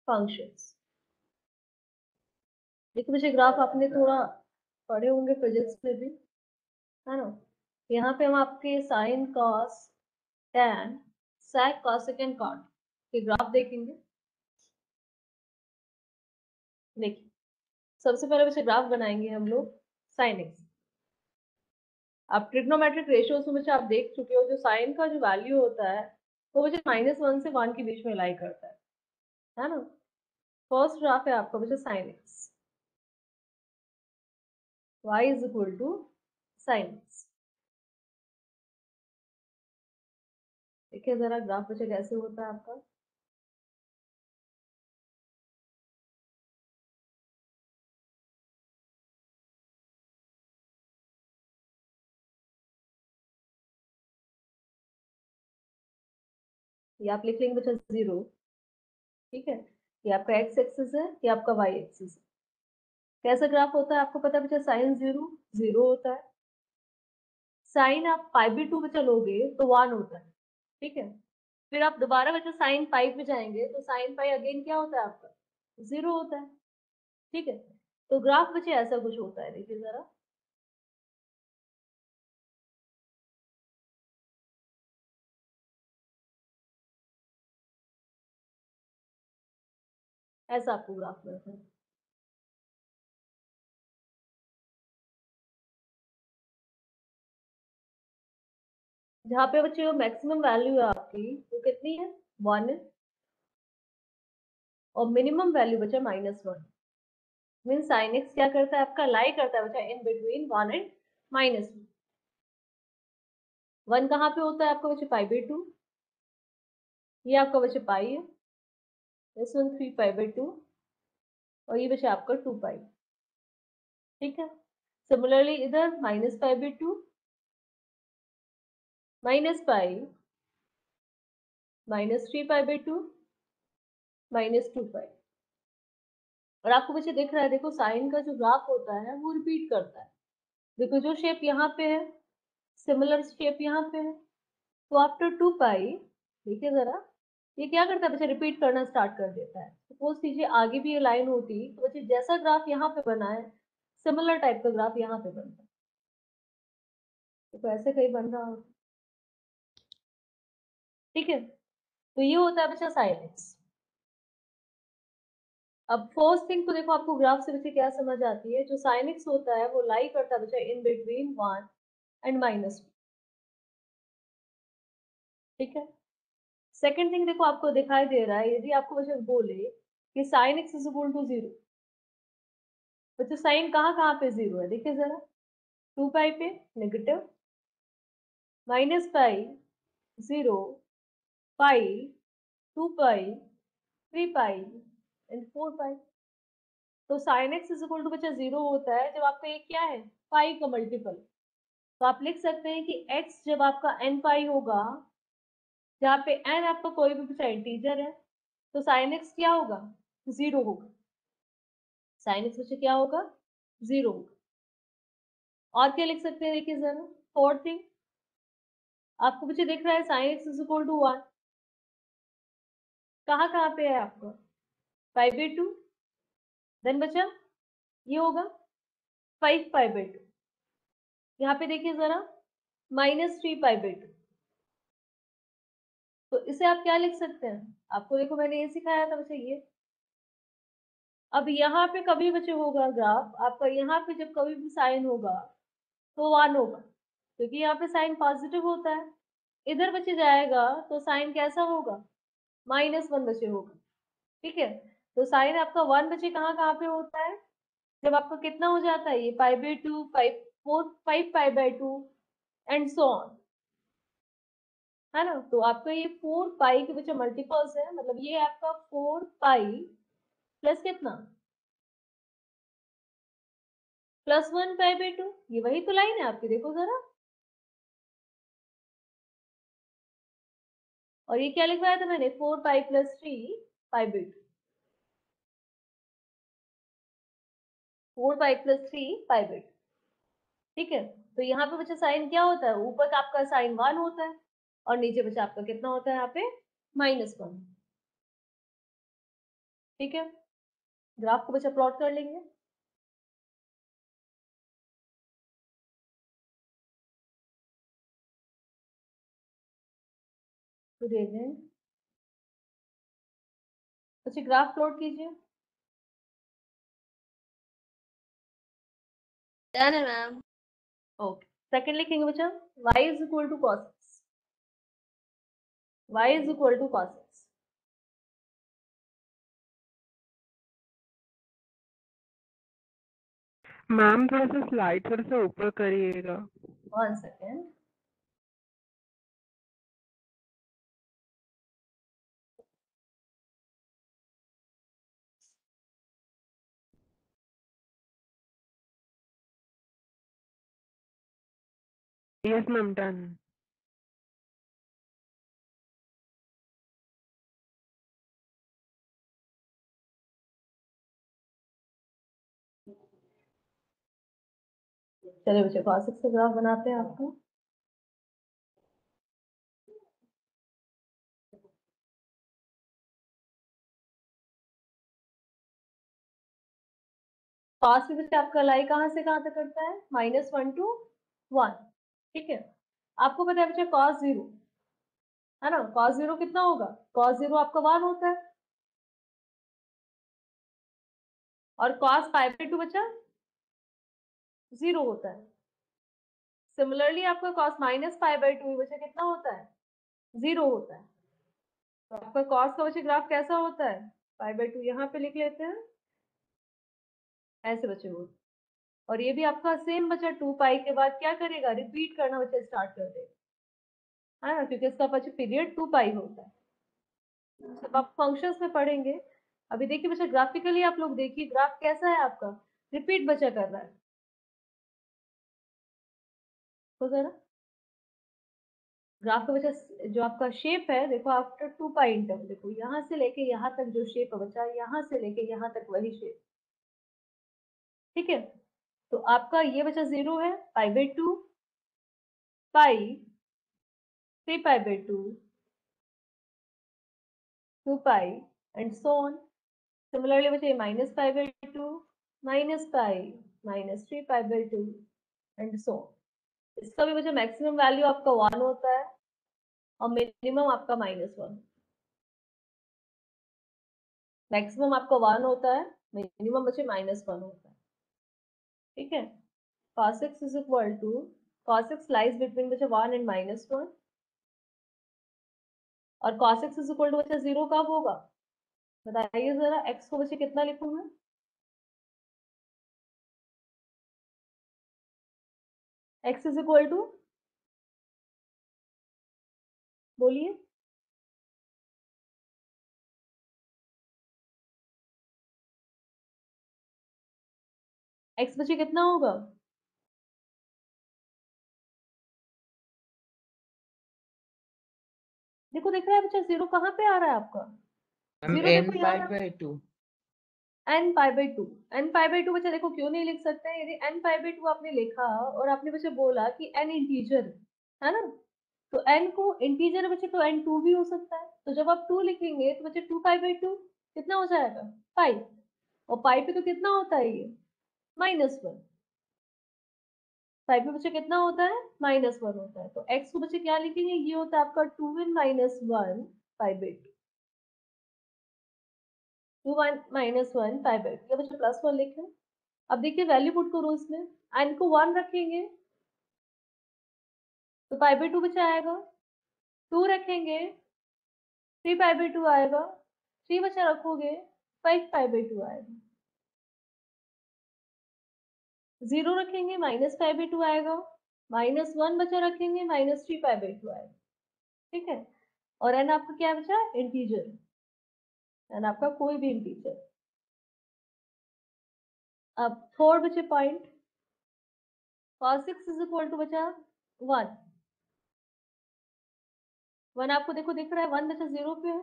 Functions. देखो मुझे graph आपने थोड़ा पढ़े होंगे फिजिक्स में भी, है ना। यहाँ पे हम आपके sine cos tan sec cosec cot के ग्राफ देखेंगे। देखिए सबसे पहले बच्चे ग्राफ बनाएंगे हम लोग साइन एक्स। आप ट्रिग्नोमेट्रिक रेशियोज में बच्चे आप देख चुके हो, जो साइन का जो वैल्यू होता है वो बच्चे -1 से 1 के बीच में लाई करता है ना। फर्स्ट ग्राफ है आपका बच्चे sine x, y is equal to sine x. देखिए जरा ग्राफ बच्चे कैसे होता है आपका। ये आप लिख लेंगे बच्चा 0, ठीक है। ये आपका एक्स एक्सिस है, ये आपका वाई एक्सिस है। कैसा ग्राफ होता है आपको पता है बच्चा, साइन 0 0 होता है। साइन आप π/2 में चलोगे तो 1 होता है, ठीक है। फिर आप दोबारा बच्चा साइन पाई पे जाएंगे तो साइन पाई अगेन क्या होता है आपका, 0 होता है, ठीक है। तो ग्राफ बच्चे ऐसा कुछ होता है, देखिए जरा। ऐसा आपको ग्राफ मिलता है। जहाँ पे बच्चे मैक्सिमम वैल्यू है आपकी वो कितनी है, 1 है। और मिनिमम वैल्यू बचा -1। मीन साइन एक्स क्या करता है आपका, लाई करता है बच्चा इन बिटवीन 1 एंड -1। 1 कहाँ पे होता है आपका बच्चे π/2, ये आपका बच्चे पाई है, this one 3π/2, और ये बचा आपका 2π, ठीक है। सिमिलरली इधर -π/2 -π -3π/2 -2π। और आपको बच्चे दिख रहा है, देखो साइन का जो ग्राफ होता है वो रिपीट करता है। देखो जो शेप यहाँ पे है, सिमिलर शेप यहाँ पे है, तो आफ्टर 2π, देखिए जरा, ये क्या करता है बच्चे, रिपीट करना स्टार्ट कर देता है। सपोज कीजिए आगे भी ये लाइन होती तो बच्चे जैसा ग्राफ यहाँ पे बना है, सिमिलर टाइप का ग्राफ यहाँ पे बनता है। तो ऐसे कहीं बन रहा हो, ठीक है। तो ये होता है बच्चा साइन एक्स। अब फर्स्ट थिंग तो देखो आपको ग्राफ से बच्चे क्या समझ आती है, जो साइन एक्स होता है वो लाई करता है बच्चा इन बिटवीन 1 एंड -1, ठीक है। सेकंड थिंग देखो आपको दिखाई दे रहा है, यदि आपको बच्चे बोले कि sine x is equal to 0, बच्चे साइन कहाँ कहाँ पे 0 है, देखिए जरा। 2π पे नेगेटिव, -π 0, पाई 2π 3π एंड 4π। तो sine x is equal to बच्चा 0 होता है जब आपका ये क्या है, पाई का मल्टीपल। तो आप लिख सकते हैं कि x जब आपका n पाई होगा, जहाँ पे n आपका कोई भी बच्चा इंटीजर है, तो साइन एक्स क्या होगा, 0 होगा। साइन एक्स बच्चा क्या होगा, 0 होगा। और क्या लिख सकते हैं देखिए जरा। फोर्थ थिंग आपको बच्चे दिख रहा है sine x is equal to 1, कहाँ कहाँ पे है आपका, 5/2, देन बचा ये होगा 5π/2। यहाँ पे देखिए जरा -3π/2। तो इसे आप क्या लिख सकते हैं, आपको देखो मैंने ये सिखाया था बच्चे ये। अब यहाँ पे कभी बच्चे होगा ग्राफ आपका, यहाँ पे जब कभी भी साइन होगा तो 1 होगा, क्योंकि यहाँ पे साइन पॉजिटिव होता है। इधर बच्चे जाएगा तो साइन कैसा होगा, -1 बचे होगा, ठीक है। तो साइन आपका 1 बचे कहाँ कहाँ पे होता है, जब आपका कितना हो जाता है, ये π/2 5π/2 एंड सो ऑन, है ना। तो आपका ये 4π के बच्चे मल्टीपल्स है, मतलब ये आपका 4π प्लस कितना, +1π/2। ये वही तो लाइन है आपकी, देखो जरा। और ये क्या लिखवाया था मैंने, 4π + 3π/2, 4π + 3π/2, ठीक है। तो यहाँ पे बच्चा साइन क्या होता है, ऊपर का आपका साइन 1 होता है और नीचे बच्चा आपका कितना होता है यहाँ पे, -1, ठीक है, ग्राफ को बच्चा प्लॉट कर लेंगे। तो दे दें, बच्चे ग्राफ प्लॉट कीजिए। डन है मैम। ओके, सेकंड लिखेंगे बच्चा, y is equal to cos x, y is equal to cos x। Ma'am थोड़ा सा स्लाइड थोड़ा सा ऊपर करिएगा। 1 सेकेंड, यस मैम डन। चलिए बच्चे cos x का ग्राफ बनाते हैं आपको। cos में बच्चे आपका लाई कहाँ से कहाँ तक करता है, -1 to 1। ठीक है, आपको पता है बच्चे cos 0 है ना, cos 0 कितना होगा, cos 0 आपका 1 होता है, और cos π/2 बच्चा 0 होता है। सिमिलरली आपका cos -π/2 बच्चा कितना होता है, 0 होता है। तो आपका cos का बच्चे ग्राफ कैसा होता है, π/2 यहाँ पे लिख लेते हैं, ऐसे बच्चे वो। और ये भी आपका सेम बच्चा 2π के बाद क्या करेगा, रिपीट करना बच्चा स्टार्ट कर देगा, है ना, क्योंकि इसका बच्चा पीरियड 2π होता है। जब आप फंक्शंस में पढ़ेंगे, अभी देखिए बच्चा ग्राफिकली आप लोग देखिए ग्राफ कैसा है आपका, रिपीट बच्चा कर रहा है। तो जरा ग्राफ का बच्चा जो आपका शेप है, देखो आफ्टर 2π इंटरवल, देखो यहाँ से लेके यहाँ तक जो शेप है बच्चा, यहाँ से लेके यहाँ तक वही शेप। ठीक है, तो आपका ये बच्चा 0 है, π/2, पाई, 3π/2, 2π एंड सो ऑन। सिमिलरली बच्चे -π/2, -π, -3π/2 एंड सो ऑन। इसका भी बच्चा मैक्सिमम वैल्यू आपका 1 होता है और मिनिमम आपका -1। मैक्सिमम आपका 1 होता है, मिनिमम बच्चे -1 होता है। ठीक है, cos x is equal to, cos x lies between बच्चे 1 and -1, और cos x is equal to बच्चे 0 कब होगा, बताइए जरा, x को बच्चे कितना लिखूं मैं, x is equal to, बोलिए, x बच्चे कितना होगा, देखो दिख रहा है बच्चा 0 कहाँ पे आ रहा है आपका, मैम 0 देखो n यहाँ, π/2। n π/2, n π/2 बच्चा देखो क्यों नहीं लिख सकते हैं, यदि n π/2 आपने लिखा और आपने बच्चे बोला कि n इंटीजर है ना, तो n को इंटीजर बच्चे तो n2 भी हो सकता है, तो जब आप 2 लिखेंगे तो बच्चे 2π/2 कितना हो जाएगा, पाई, और पाई पे तो कितना होता है ये, -1, पाई पे बच्चे कितना होता है, -1 होता है। तो x को बच्चे क्या लिखेंगे, ये होता है आपका 2n - 1 π/2, 2 -1 π/2, ये बच्चे +1 लिखें। अब देखिए वैल्यू पुट करो इसमें, n को 1 रखेंगे तो π/2 बचा आएगा, 2 रखेंगे 3π/2 आएगा, 3 बचा रखोगे 5π/2 आएगा, 0 रखेंगे -π/2 आएगा, -1 बचा रखेंगे -3π/2 आएगा। ठीक है, और n आपका क्या बचा, इंटीजर, n आपका कोई भी इंटीजर। अब फोर बचे point, cos x is equal to बचा 1, 1 आपको देखो दिख रहा है, 1 बचा 0 पे है,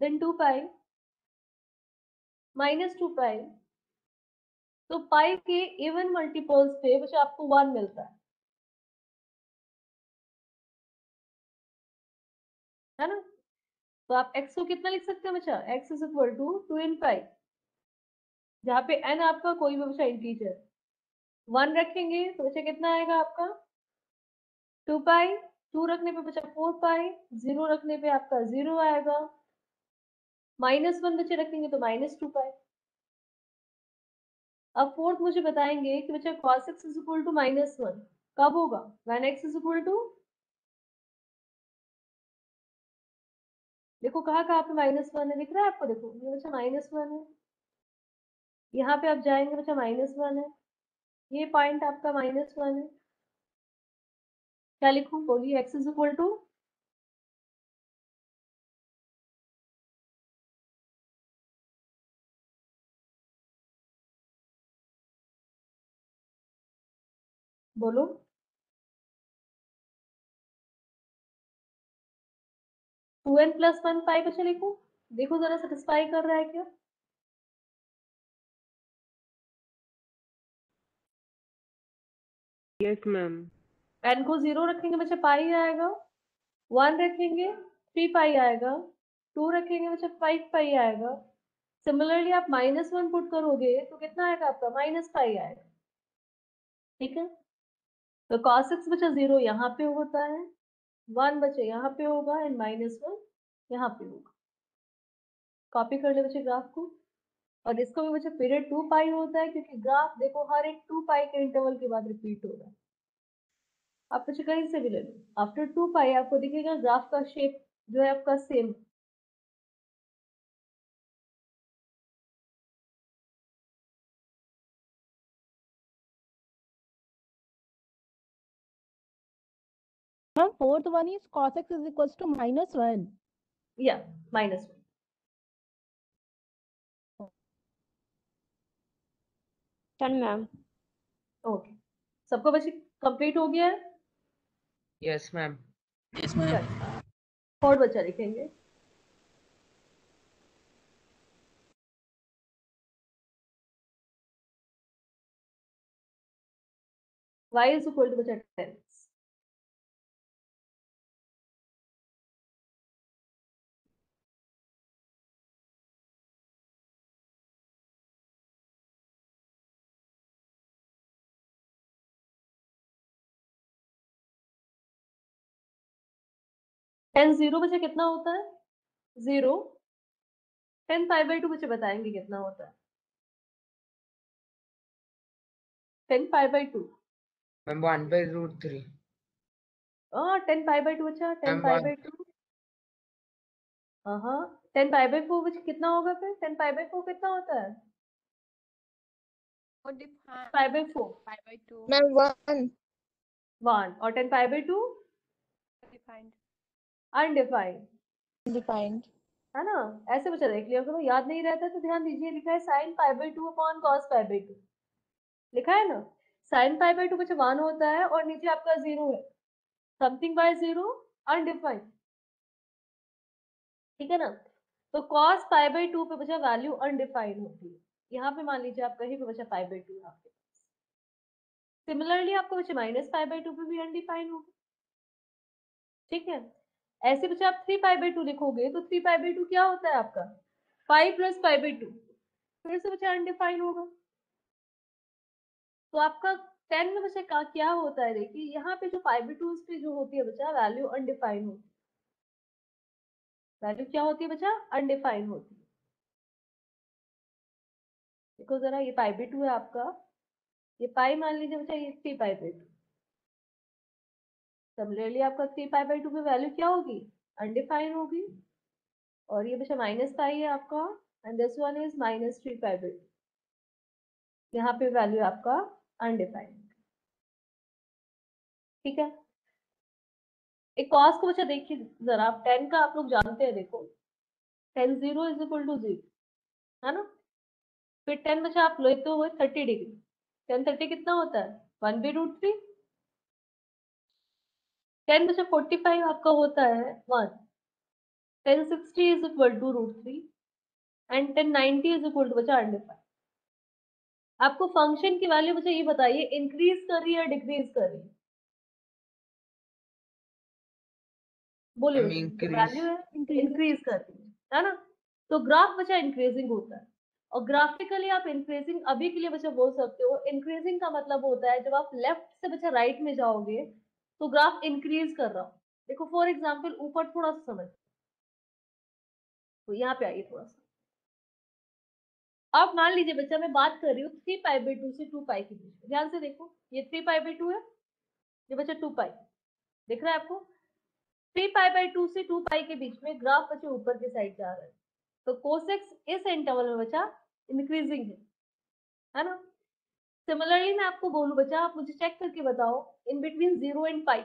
देन 2π, -2π, तो पाई के इवन मल्टीपल्स पे बच्चे आपको 1 मिलता है ना, तो आप x को कितना लिख सकते हैं बच्चा, x is equal to 2n pi, जहाँ पे n आपका कोई भी बच्चा इंटीजर 1 रखेंगे तो बच्चा कितना आएगा आपका 2 पाई, 2 रखने पे बच्चा 4 पाई, 0 रखने पे आपका 0 आएगा, -1 बच्चे रखेंगे तो -2 पाई। अब फोर्थ मुझे बताएंगे कि बच्चा cos x is equal to -1 कब होगा, when x is equal to, देखो कहाँ कहाँ पे -1 है, दिख रहा है आपको, देखो ये बच्चा -1 है, यहाँ पे आप जाएंगे बच्चा -1 है, ये पॉइंट आपका -1 है, क्या लिखूं, बोलिए, x इज इक्वल टू, बोलो, 2n+1 पाई बच्चा लिखूं, देखो जरा सेटिस्फाई कर रहा है क्या, यस मैम। n को 0 रखेंगे बच्चा पाई आएगा, 1 रखेंगे 3 पाई आएगा, 2 रखेंगे बच्चा 5 पाई आएगा, सिमिलरली आप -1 पुट करोगे तो कितना आएगा आपका -पाई आएगा, ठीक है। तो cos x बचा 0 यहाँ पे होता है, 1 बचे यहाँ पे होगा एंड -1 यहाँ पे होगा, कॉपी कर ले बच्चे ग्राफ को, और इसको भी बच्चे पीरियड 2 पाई होता है क्योंकि ग्राफ देखो हर एक 2 पाई के इंटरवल के बाद रिपीट हो रहा है, आप बच्चे कहीं से भी ले लो, आफ्टर 2 पाई आपको दिखेगा ग्राफ का शेप जो है आपका same. Ma'am, fourth one is cos x is equals to -1. या -1, Done, ma'am. ओके, सबको बच्चे कंप्लीट हो गया है, यस मैम। फोर्थ बच्चा लिखेंगे, y इज इक्वल टू बच्चा 10, टेन 0 बच्चा कितना होता है 0, 10 पाई/2 बच्चे बताएंगे कितना होता है, 10 पाई/2, मैम 1/√3। 10 पाई/2 बच्चा, 10 मैम पाई/2, हाँ 10 पाई/4 बच्चा कितना होगा फिर, 10 पाई/4 कितना होता है, पाई/4 2. Ma'am, 1. 1, और 10 पाई/2 Defined. Undefined, Defined. है ना, ऐसे बच्चा देख लिया करो, याद नहीं रहता तो ध्यान दीजिए, लिखा है साइन पाई/2 अपॉन कॉस पाई/2, लिखा है ना, साइन पाई/2 बच्चा 1 होता है और नीचे आपका 0 है, समथिंग बाय 0 अनडिफाइंड, ठीक है ना, तो cos पाई/2 पे बचा वैल्यू अनडिफाइंड होती है, यहाँ पे मान लीजिए आप कहीं पे बचा पाई/2 यहाँ पे, सिमिलरली आपको बचे -पाई/2 पे भी अनडिफाइंड होगा, ठीक है। ऐसे बच्चे आप 3 पाई/2 लिखोगे तो 3 पाई/2 क्या होता है आपका, पाई प्लस पाई/2, फिर से बच्चा अनडिफाइंड होगा, तो आपका 10 में बच्चा क्या होता है, देखिए यहाँ पे जो पाई/2 पे जो होती है बच्चा वैल्यू अनडिफाइंड होती है, वैल्यू क्या होती है बच्चा, अनडिफाइंड होती है, देखो जरा ये पाई/2 है आपका, ये पाई मान लीजिए बच्चा, ये 3 पाई/2, सिमिलरली आपका 3 पाई/2 पे वैल्यू क्या होगी, अनडिफाइंड होगी, और ये बच्चा -पाई है आपका, एंड दिस वन इज -3 पाई/2, यहाँ पे वैल्यू आपका अनडिफाइंड, ठीक है। एक कॉस को बच्चा देखिए जरा, आप 10 का आप लोग जानते हैं, देखो 10 0 इज इक्वल टू 0, है ना, फिर 10 बच्चा आप लेते हुए 30 डिग्री, 10 30 कितना होता है 1/√3, 10 बच्चा 45 आपका होता है 1, 10 60 is equal to √3 and 10 90 is equal to बच्चा अनडिफाइंड। आपको फंक्शन की वैल्यू बच्चा ये बताइए इंक्रीज कर रही है या डिक्रीज कर रही है, बोलिए मैम बच्चे, जो इंक्रीज वैल्यू है इंक्रीज करती है ना। तो ग्राफ बच्चा इंक्रीजिंग होता है, और ग्राफिकली आप इंक्रीजिंग अभी के लिए बच्चा बोल सकते हो। इंक्रीजिंग का मतलब होता है जब आप लेफ्ट से बच्चा राइट में जाओगे तो ग्राफ इंक्रीज कर रहा हो। देखो फॉर एग्जाम्पल ऊपर थोड़ा सा समझ, तो यहाँ पे आइए थोड़ा सा। अब मान लीजिए बच्चा मैं बात कर रही हूँ 3π/2 से 2π के बीच में, ध्यान से देखो ये 3π/2 है, ये बच्चा 2π दिख रहा है आपको। 3π/2 से 2π के बीच में ग्राफ बच्चे ऊपर की साइड जा रहा है, तो कोसेक्स इस इंटरवल में बच्चा इंक्रीजिंग है ना। सिमिलरली मैं आपको बोलूं बच्चा, आप मुझे चेक करके बताओ in between 0 and pi,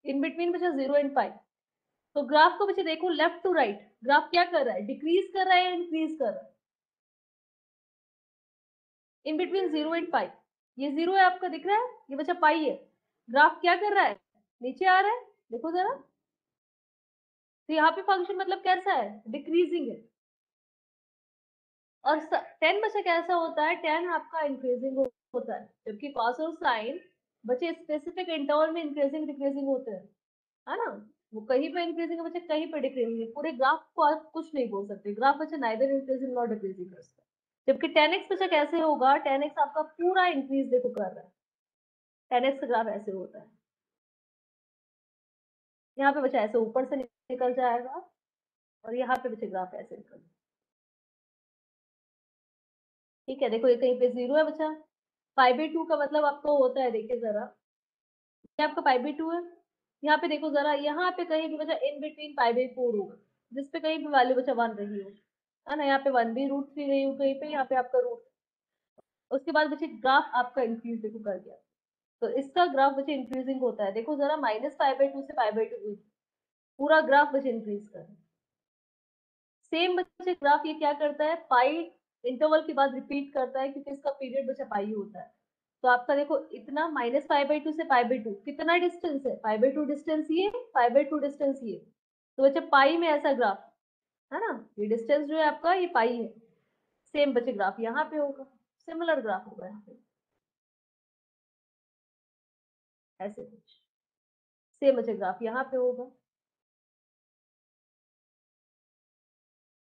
in between बच्चा 0 एंड पाई, तो ग्राफ को बच्चे देखो लेफ्ट टू राइट ग्राफ क्या कर रहा है, डिक्रीज कर रहा है या इंक्रीज कर रहा है। इन बिटवीन 0 एंड पाई, ये 0 है आपका दिख रहा है, ये बच्चा पाई है, ग्राफ क्या कर रहा है, नीचे आ रहा है, देखो जरा। तो यहाँ पे फंक्शन मतलब कैसा है, डिक्रीजिंग है। और 10 बच्चा कैसा होता है, 10 आपका इंक्रीजिंग होता है, जबकि कॉस और साइन बच्चे स्पेसिफिक इंटरवल में इंक्रीजिंग डिक्रीजिंग होते हैं, है ना। वो कहीं पे इंक्रीजिंग है बच्चे, कहीं पे डिक्रीजिंग है। पूरे ग्राफ को आप कुछ नहीं बोल सकते, ग्राफ बच्चे नाइदर इंक्रीजिंग नॉट डिक्रीजिंग कर सकते। जबकि 10x बच्चा कैसे होगा, 10x आपका पूरा इंक्रीज देखो कर रहा है, 10x का ग्राफ ऐसे होता है। यहाँ पे बच्चा ऐसे ऊपर से निकल जाएगा, और यहाँ पे बच्चे ग्राफ ऐसे निकल, ठीक है। देखो ये कहीं पे 0 है बच्चा, π/2 का मतलब आपको होता है, देखिए जरा ये आपका π/2 है। यहाँ पे देखो जरा, यहाँ पे कहीं भी बच्चा इन बिटवीन π/4 होगा, जिसपे कहीं भी वैल्यू बच्चा 1 रही हो, है ना। यहाँ पे 1 भी √3 रही हो कहीं पे, यहाँ पे आपका रूट, उसके बाद बच्चे ग्राफ आपका इंक्रीज देखो कर गया। तो इसका ग्राफ बच्चे इंक्रीजिंग होता है, देखो जरा -π/2 से π/2 पूरा ग्राफ बच्चे इंक्रीज कर। सेम बच्चे ग्राफ ये क्या करता है, पाई इंटरवल के बाद रिपीट करता है, क्योंकि इसका पीरियड बच्चा पाई होता है। तो आपका देखो इतना -π/2 से π/2 कितना डिस्टेंस है, π/2 डिस्टेंस ये, π/2 डिस्टेंस ये, तो बच्चे पाई में ऐसा ग्राफ है ना, ये डिस्टेंस जो है आपका ये पाई है। सेम बच्चे ग्राफ यहाँ पे होगा, सिमिलर ग्राफ होगा यहाँ पे ऐसे कुछ, सेम बच्चे ग्राफ यहाँ पे होगा।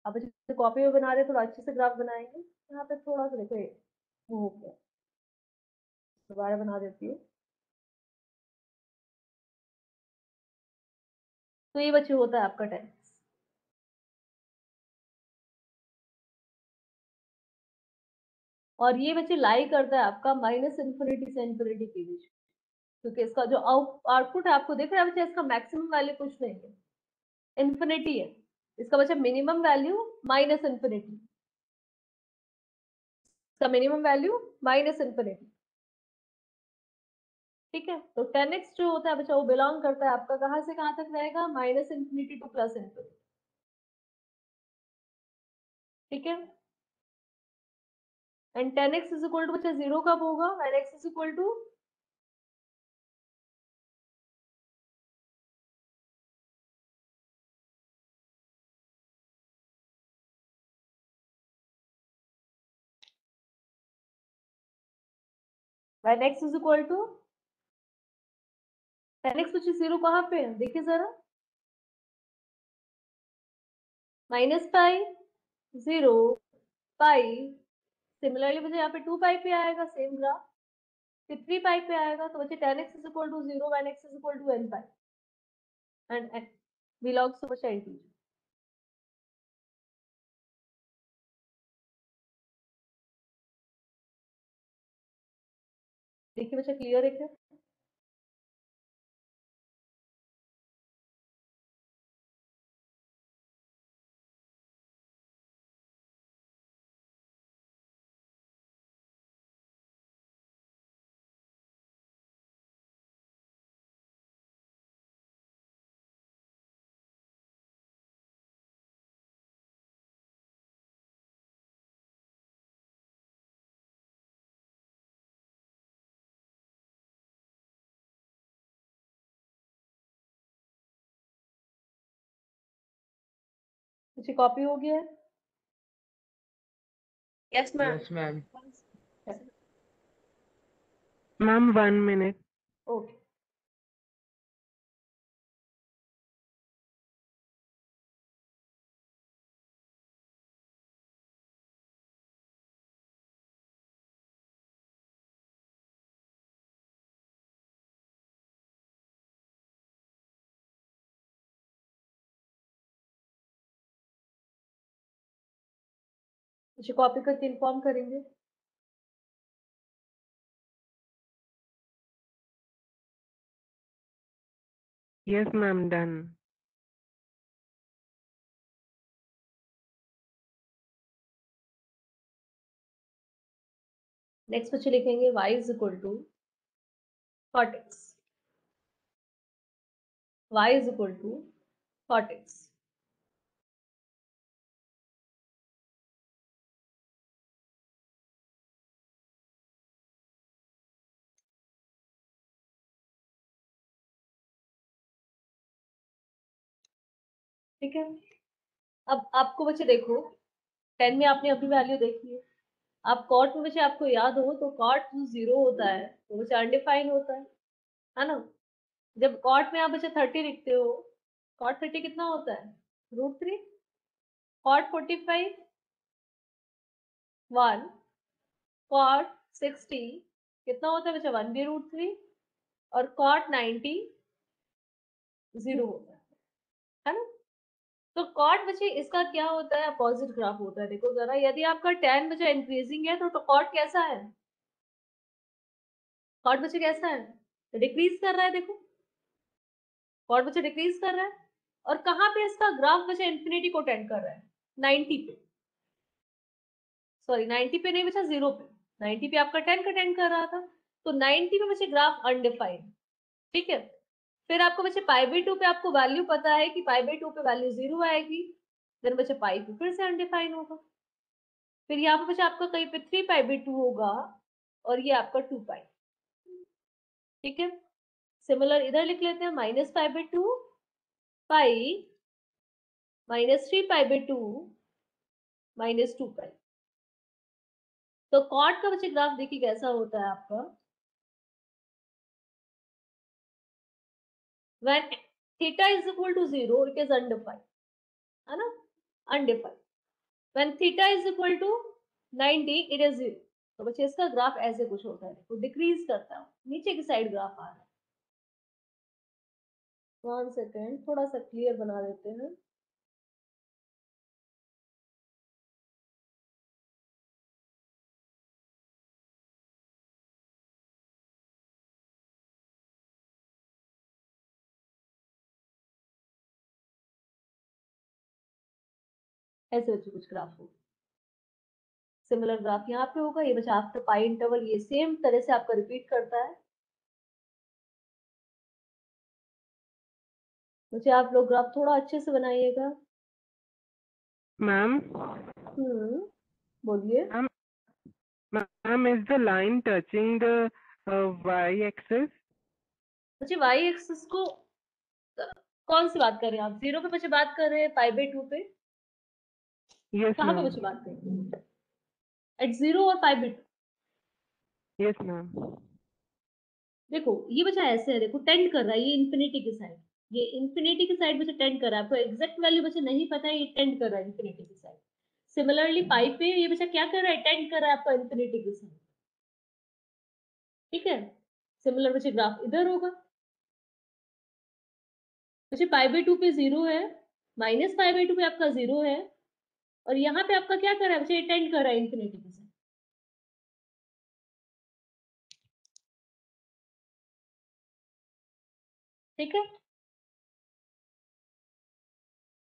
अब बच्चे कॉपी में बना रहे थोड़ा अच्छे से ग्राफ बनाएंगे, यहाँ पे थोड़ा सा देखो वो हो गया, दोबारा बना देती हूँ। तो ये बच्चे होता है आपका 10x, और ये बच्चे लाई करता है आपका -∞ से ∞ के बीच, क्योंकि इसका जो आउटपुट है आपको दिख रहा है बच्चे, इसका मैक्सिमम वैल्यू कुछ नहीं है, इन्फिनिटी है। इसका बच्चा मिनिमम वैल्यू -∞, इसका मिनिमम वैल्यू -∞, ठीक है। तो 10x जो होता है बच्चा वो बिलोंग करता है आपका कहाँ से कहाँ तक रहेगा, -∞ टू +∞, ठीक है। And 10x is equal to बच्चा 0 कब होगा, when x is equal to when x is equal to 10x बच्चे 0 कहाँ पे है, देखिए जरा, -π 0 पाई, सिमिलरली मुझे यहाँ पे 2π पे आएगा सेम ग्राफ, फिर 3π पे आएगा, तो बच्चे 10x is equal to 0 when x is equal to n π and n belongs to बच्चा इंटीजर। देखिए बच्चा क्लियर है क्या। बच्चे कॉपी हो गया है, Yes, ma'am. Yes ma'am. Ma'am, 1 minute. Okay. मुझे कॉपी करके इन्फॉर्म करेंगे। Yes, ma'am, done. नेक्स्ट बच्चे लिखेंगे y is equal to cot x, y is equal to cot x। ठीक है, अब आपको बच्चे देखो 10 में आपने अपनी वैल्यू देखी है, आप कॉट में बच्चे आपको याद हो तो कॉट जो 0 होता है वो बच्चे अनडिफाइन होता है ना। जब कॉट में आप बच्चे 30 लिखते हो, कॉट 30 कितना होता है √3, कॉट 45 1, कॉट 60 कितना होता है बच्चा 1 भी √3, और कॉट 90 0 होता है ना। तो कॉट बच्चे इसका क्या होता है, अपोजिट ग्राफ होता है। देखो जरा, यदि आपका tan बच्चा इंक्रीजिंग है तो कॉट कैसा है, कॉट बच्चे कैसा है, तो डिक्रीज कर रहा है। देखो कॉट बच्चे डिक्रीज कर रहा है, और कहाँ पे इसका ग्राफ बच्चा इंफिनिटी को टेंड कर रहा है 90 पे, सॉरी 90 पे नहीं बच्चा 0 पे, 90 पे आपका 10 का टेंड कर रहा था, तो 90 पे बच्चे ग्राफ अनडिफाइंड। ठीक है, फिर आपको बच्चे π/2 पे आपको वैल्यू पता है कि π/2 पे वैल्यू 0 आएगी, देन बच्चे पाई पे फिर से अनडिफाइन होगा, फिर यहाँ पे बच्चा आपका कहीं पे 3π/2 होगा, और ये आपका 2π। ठीक है, सिमिलर इधर लिख लेते हैं -π/2 पाई -3π/2 -2π। तो कॉट का बच्चे ग्राफ देखिए कैसा होता है आपका, when theta is equal to 0 it is undefined, है ना, undefined। when theta is equal to 90 it is 0। तो बच्चे इसका ग्राफ ऐसे कुछ होता है, देखो डिक्रीज करता है, नीचे की साइड ग्राफ आ रहा है। 1 सेकेंड, थोड़ा सा क्लियर बना देते हैं। ऐसे बच्चे कुछ ग्राफ होगा, सिमिलर ग्राफ यहाँ पे होगा, ये बच्चा आफ्टर पाई इंटरवल ये सेम तरह से आपका रिपीट करता है। बच्चे आप लोग ग्राफ थोड़ा अच्छे से बनाइएगा। Ma'am, बोलिए। ma'am, is the line touching the y-axis? बच्चे वाई एक्सिस को कौन सी बात कर रहे हैं आप, 0 पे बच्चे बात कर रहे हैं, π/2 पे Yes, कहाँ पे ma'am. बच्चे बात कर रहे हैं, एट 0 और π/2। Yes, ma'am. देखो ये बच्चा ऐसे है, देखो टेंड कर रहा है ये इंफिनिटी की साइड, ये इंफिनिटी की साइड बच्चा टेंड कर रहा है, आपको एग्जैक्ट वैल्यू बच्चा नहीं पता है, ये टेंड कर रहा है इंफिनिटी की साइड। सिमिलरली पाई पे ये बच्चा क्या कर रहा है, टेंड कर रहा है आपका इंफिनिटी की साइड। ठीक है, सिमिलर बच्चे ग्राफ इधर होगा, बच्चे π/2 पे 0 है, -π/2 पे आपका 0 है, और यहाँ पे आपका क्या कर रहा है बच्चे, टेंड कर रहा है इंफिनिटी की साइड। ठीक है,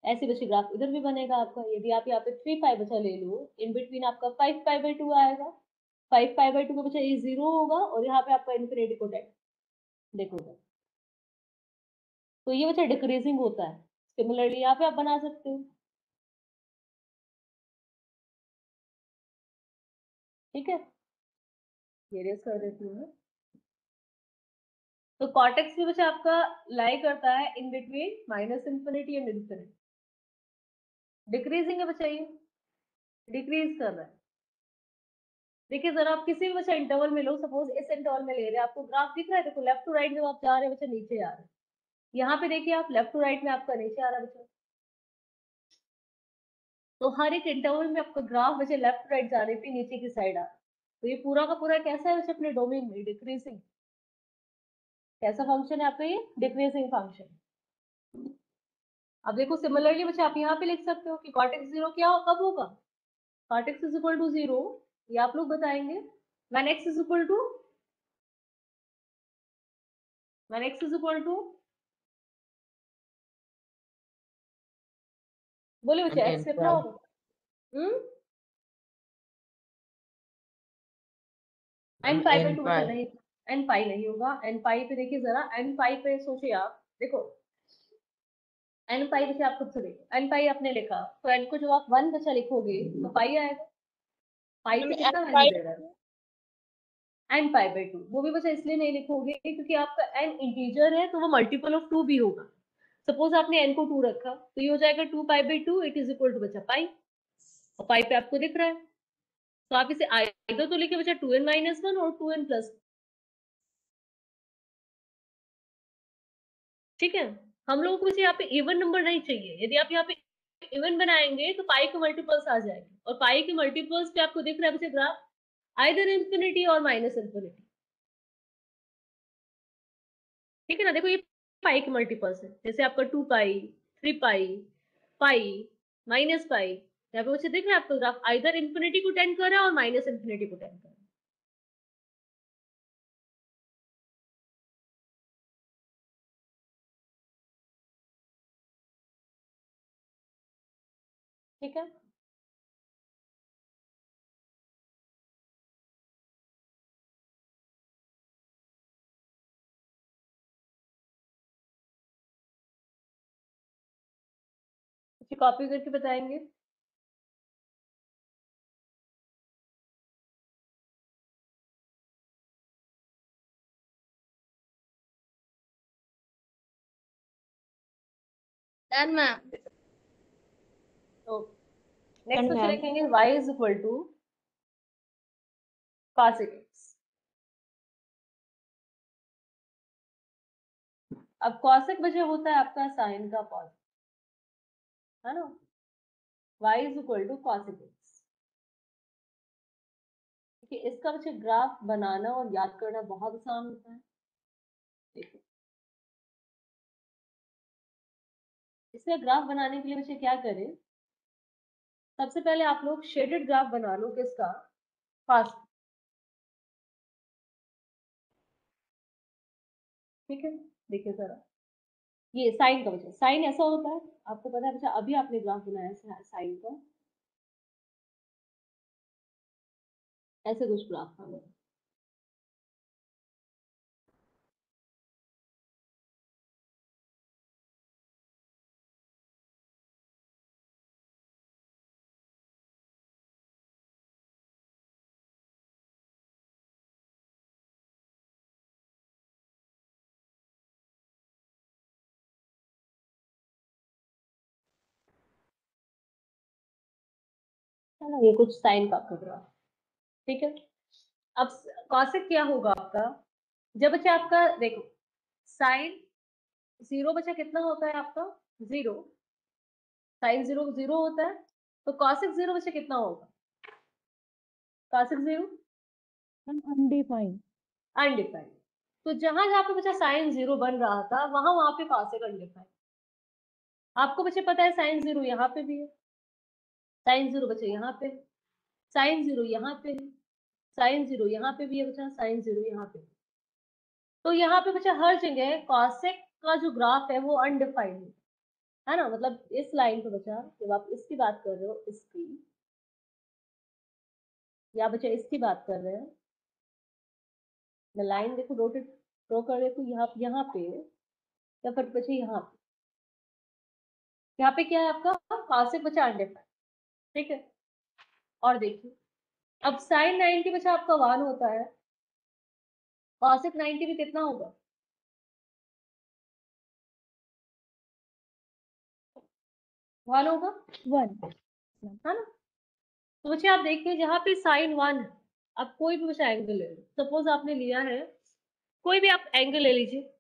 ऐसे बच्चे ग्राफ इधर भी बनेगा आपका। यदि आप यहाँ पे 3π बचा ले लो, इन बिटवीन आपका 5π/2 आएगा, 5π/2 का बच्चा ये 0 होगा, और यहाँ पे आपका इंफिनिटी को टेंड, देखो उधर। तो ये बच्चा डिक्रीजिंग होता है, सिमिलरली यहाँ पे आप बना सकते हो। ठीक है, ये रेस कर देती हूँ मैं। तो कॉर्टेक्स भी बच्चा आपका लाई करता है in between -infinity and infinity, decreasing है बच्चा, ये डिक्रीज कर रहा है। देखिए जरा, आप किसी भी बच्चा इंटरवल में लो, सपोज इस इंटरवल में ले रहे हैं, आपको ग्राफ दिख रहा है, देखो लेफ्ट टू राइट जब आप जा रहे हैं बच्चा नीचे आ रहे हैं, यहाँ पे देखिए आप लेफ्ट टू राइट में आपका नीचे आ रहा है बच्चा। तो हर एक इंटरवल में आपका ग्राफ बच्चे लेफ्ट टू राइट जाने पे नीचे की साइड आ रहा है, तो ये पूरा का पूरा कैसा है बच्चे, अपने डोमेन में डिक्रीजिंग, कैसा फंक्शन है आपका, ये डिक्रीजिंग फंक्शन। अब देखो सिमिलरली बच्चे आप यहाँ पे लिख सकते हो कि कॉट x 0 क्या कब होगा, cot x is equal to 0, ये आप लोग बताएंगे। when x is equal to बोले बच्चे Ma'am, x n कितना pi. होगा? Ma'am, n पाई पे n 2 pi. बचा नहीं, n पाई नहीं होगा। n पाई पे देखिए जरा, n पाई पे सोचिए आप, देखो n पाई बच्चे आप खुद से देखो, n पाई आपने लिखा तो n को जब आप 1 बचा लिखोगे तो पाई आएगा। पाई पे कितना वैल्यू दे रहा है? n pi by 2। वो भी बच्चा इसलिए नहीं लिखोगे क्योंकि आपका n इंटीजर है तो वो मल्टीपल ऑफ 2 भी होगा। सपोज आपने n को 2 रखा तो ये हो जाएगा 2 pi by 2, it is equal to बच्चा पाई, और पाई पे आपको दिख रहा है तो आप इसे आइदर तो लिखे बच्चा 2n माइनस 1 और 2n प्लस, ठीक है। हम लोगों को बच्चे यहाँ पे इवन नंबर नहीं चाहिए। यदि आप यहाँ पे इवन बनाएंगे तो पाई के मल्टीपल्स आ जाएंगे, और पाई के मल्टीपल्स पे आपको दिख रहा है बच्चे ग्राफ आइदर इंफिनिटी और माइनस इंफिनिटी, ठीक है ना। देखो ये पाई के मल्टीपल्स है, जैसे आपका 2 पाई, 3 पाई, पाई, माइनस पाई, यहाँ पे बच्चे दिख रहा है आपको ग्राफ आइदर इंफिनिटी को टेंड कर रहा है और माइनस इंफिनिटी को टेंड कर रहा है, ठीक है। कॉपी करके बताएंगे। Done, ma'am. तो नेक्स्ट Done, क्वेश्चन ma'am. लिखेंगे y is equal to cosec x। अब cosec बचे होता है आपका साइन का पॉज, है ना। y is equal to cosec x। ठीक है, इसका बच्चे ग्राफ बनाना और याद करना बहुत आसान होता है। देखो इसका ग्राफ बनाने के लिए बच्चे क्या करें, सबसे पहले आप लोग शेडेड ग्राफ बना लो किसका, फास्ट, ठीक है। देखिए जरा ये साइन का बच्चा, साइन ऐसा होता है आपको पता है बच्चा, अभी आपने ग्राफ बनाया साइन का, ऐसे कुछ ग्राफ था मेरा। है ना, ये कुछ साइन का आपका ग्राफ, ठीक है। अब कॉसेक क्या होगा आपका, जब बच्चा आपका देखो साइन 0 बच्चा कितना होता है आपका 0, साइन 0 0 होता है, तो कॉसेक 0 बच्चा कितना होगा, कॉसेक 0 undefined. अनडिफाइंड। तो जहां जहां पे बच्चा साइन 0 बन रहा था वहां पे कॉसेक अनडिफाइंड। आपको बच्चे पता है साइन 0 यहाँ पे भी है, साइन 0 बच्चे यहाँ पे, साइन 0 यहाँ पे है, साइन 0 यहाँ पे भी है बच्चा, साइन 0 यहाँ पे। तो यहाँ पे बच्चा हर जगह कॉसेक का जो ग्राफ है वो अनडिफाइंड है ना। मतलब इस लाइन पे बच्चा जब आप इसकी बात कर रहे हो, इसकी या बच्चा इसकी बात कर रहे हैं, मैं लाइन देखो रोटेट ड्रॉ कर रही हूँ यहाँ पे, या फिर बच्चे यहाँ पे क्या है आपका कॉसेक बच्चा अनडिफाइंड, ठीक है। और देखिए अब साइन 90 बच्चा आपका 1 होता है, कॉसेक 90 भी कितना होगा, 1 होगा, 1. है ना। तो बच्चे आप देखिए जहाँ पे साइन 1 है, आप कोई भी बच्चा एंगल ले लो, सपोज आपने लिया है कोई भी आप एंगल ले लीजिए,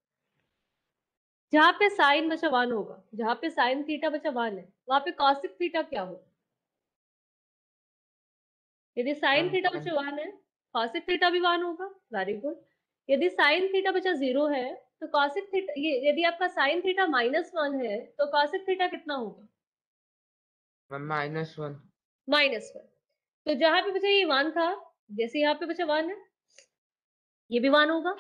जहाँ पे साइन बचा 1 होगा, जहाँ पे साइन थीटा बचा 1 है, वहां पे कॉसिक थीटा क्या होगा। यदि साइन थीटा बचा 1 है, कॉसिक थीटा भी 1 होगा, वेरी गुड। यदि साइन थीटा बचा 0 है तो कॉसिक थीटा, ये यदि आपका साइन थीटा -1 है तो कॉसिक थीटा कितना होगा, -1. -1। तो जहां पे बचा ये 1 था, जैसे यहाँ पे बचा 1 है, ये भी 1 होगा,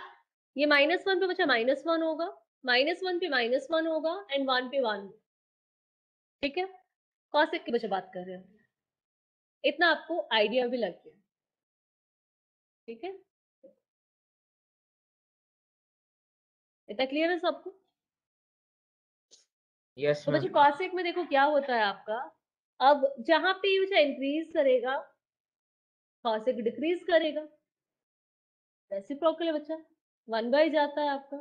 ये -1 पे बचा -1 होगा, -1 पे -1 होगा एंड 1 पे 1। ठीक है, कॉसेक की बचा बात कर रहे हैं, इतना आपको आइडिया भी लग गया। ठीक है, इतना क्लियर है सबको? Yes, तो बच्चे ma'am. कॉसेक में देखो क्या होता है आपका, अब जहां पे ये बच्चा इंक्रीज करेगा, कॉसेक डिक्रीज करेगा, रेसिप्रोकल है बच्चा, 1 बाई जाता है आपका।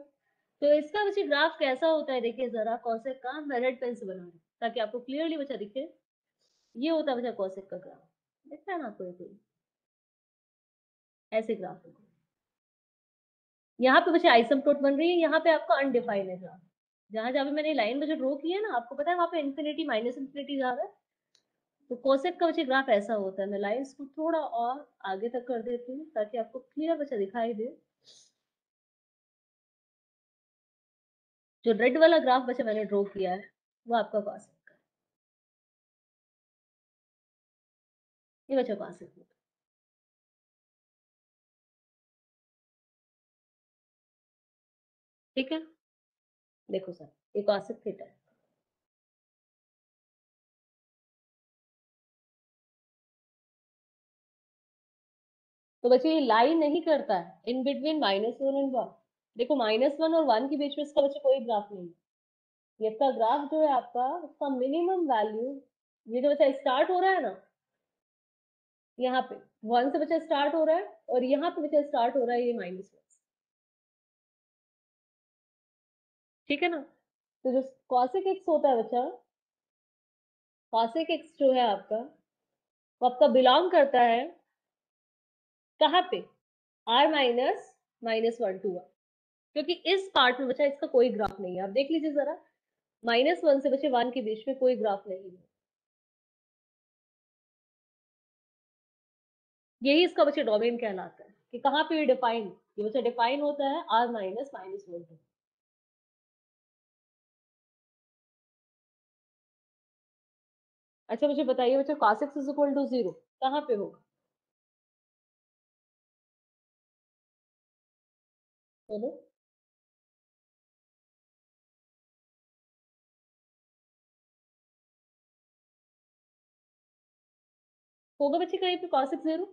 तो इसका बच्चे ग्राफ कैसा होता है, देखिए जरा कॉसेक का, मैं रेड पेन से बना रही हूँ ताकि आपको क्लियरली बच्चा दिखे। ये होता है बच्चा कॉसेक का ग्राफ, दिखता है ना आपको? ये ऐसे ग्राफ होगा। यहाँ पे बच्चे आइसमटोट बन रही है, यहाँ पे आपका अनडिफाइंड है ग्राफ। जहां जहां पे मैंने लाइन बच्चे ड्रॉ की है ना, आपको पता है वहां पे इन्फिनिटी माइनस इन्फिनिटी जा रहा है। तो कोसेक का बच्चे ग्राफ ऐसा होता है। मैं लाइंस को थोड़ा और आगे तक कर देती हूँ ताकि आपको क्लियर बच्चा दिखाई दे। जो रेड वाला ग्राफ बच्चा मैंने ड्रॉ किया है वो आपका कोसेक का, ये बच्चा कोसेक है। ठीक है, देखो सर, ये कोसेक थीटा है। तो बच्चे ये लाइन नहीं करता है इन बिटवीन -1 एंड 1। देखो -1 और 1 के बीच में इसका बच्चे कोई ग्राफ नहीं है। इसका ग्राफ जो है आपका, उसका मिनिमम वैल्यू, ये जो बच्चा स्टार्ट हो रहा है ना, यहाँ पे 1 से बच्चा स्टार्ट हो रहा है और यहाँ पे बच्चा स्टार्ट हो रहा है ये -1। ठीक है ना? तो जो कॉसेक एक्स होता है बच्चा, कॉसेक एक्स जो है आपका, वो आपका बिलोंग करता है कहाँ पे, r -(-1 to 1)। क्योंकि इस पार्ट में बच्चा इसका कोई ग्राफ नहीं है। आप देख लीजिए जरा, -1 से बच्चे 1 के बीच में कोई ग्राफ नहीं है। यही इसका बच्चे डोमेन कहलाता है कि कहाँ पे ये डिफाइन, ये बच्चा डिफाइन होता है r -(-1 to)। अच्छा मुझे बताइए बच्चा, cos x is equal to 0 कहाँ पे होगा? बोलो। होगा बच्चे कहीं पे cos x 0?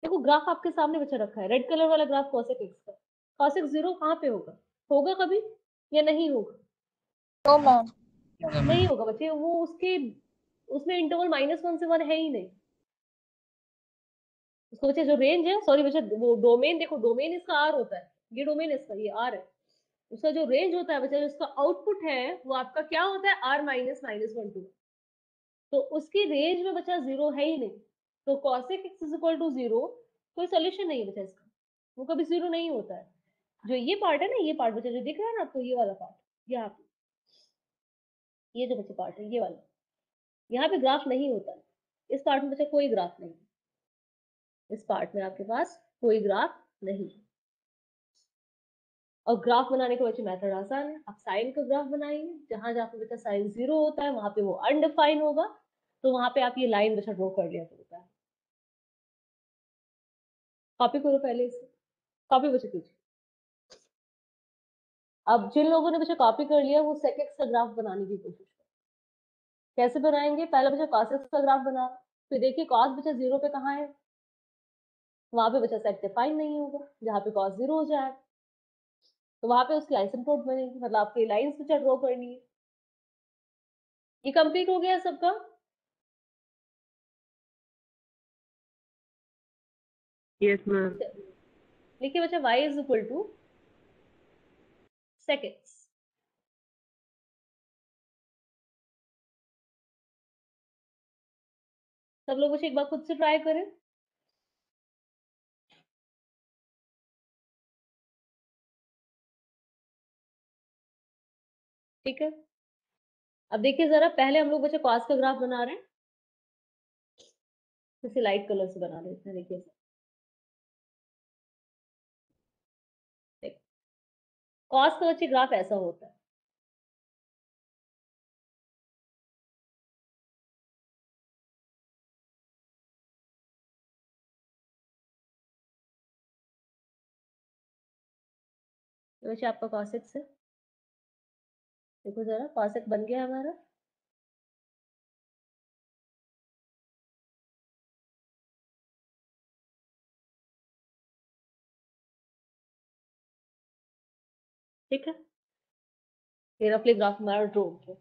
देखो ग्राफ आपके सामने बच्चा रखा है, रेड कलर वाला ग्राफ cos x का। cos x 0 कहाँ पे होगा? होगा कभी या नहीं होगा? No, ma'am. नहीं होगा बच्चे, वो उसके उसमें इंटरवल -1 से 1 है ही नहीं। उसको बच्चे जो रेंज है, सॉरी बच्चे, वो डोमेन, देखो डोमेन इसका आर होता है, ये डोमेन इसका, ये आर है। उसका जो रेंज होता है बच्चा, जो उसका आउटपुट है वो आपका क्या होता है, r -(-1 to 1)। तो उसकी रेंज में बच्चा 0 है ही नहीं। तो cosec x is equal to 0 कोई सोल्यूशन नहीं बचा इसका, वो कभी 0 नहीं होता है। जो ये पार्ट है ना, ये पार्ट बच्चा जो दिख रहा है ना आपको, ये वाला पार्ट, यहाँ पे ये जो बच्चे पार्ट है, ये वाला, यहाँ पे ग्राफ नहीं होता है। इस पार्ट में बच्चा कोई ग्राफ नहीं, इस पार्ट में आपके पास कोई ग्राफ नहीं। और ग्राफ बनाने का बच्चे मेथड आसान है, आप साइन का ग्राफ बनाएंगे, जहां जहां पे बच्चा साइन 0 होता है वहां पे वो अनडिफाइन होगा, तो वहां पे आप ये लाइन बच्चा ड्रॉ कर लिया करोगे। कॉपी करो पहले इसे, कॉपी बच्चे कीजिए। अब जिन लोगों ने बच्चा कॉपी कर लिया, वो sec x का ग्राफ बनाने की कोशिश करें। कैसे बनाएंगे? पहला बच्चा cos x का ग्राफ बना, फिर देखिए cos बच्चा 0 पे कहाँ है, वहां पे बच्चा सेट डिफाइन नहीं होगा, जहाँ पे cos 0 हो जाए तो वहां पे उसकी आइसोटोप बनेगी, मतलब आपकी लाइंस बच्चा ड्रॉ करनी है। ये कंप्लीट हो गया सबका? Yes, ma'am. देखिए बच्चा, y is equal to sec x। सब लोग बच्चे एक बार खुद से ट्राई करें। ठीक है, अब देखिए जरा, पहले हम लोग बच्चे cos का ग्राफ बना रहे हैं, इसे लाइट कलर से बना लेते हैं। देखिए cos का बच्चे ग्राफ ऐसा होता है, बच्चे आपका cos x है, देखो जरा cos x बन गया हमारा। ठीक है, ये रफली ग्राफ हमारा ड्रॉ हो गया।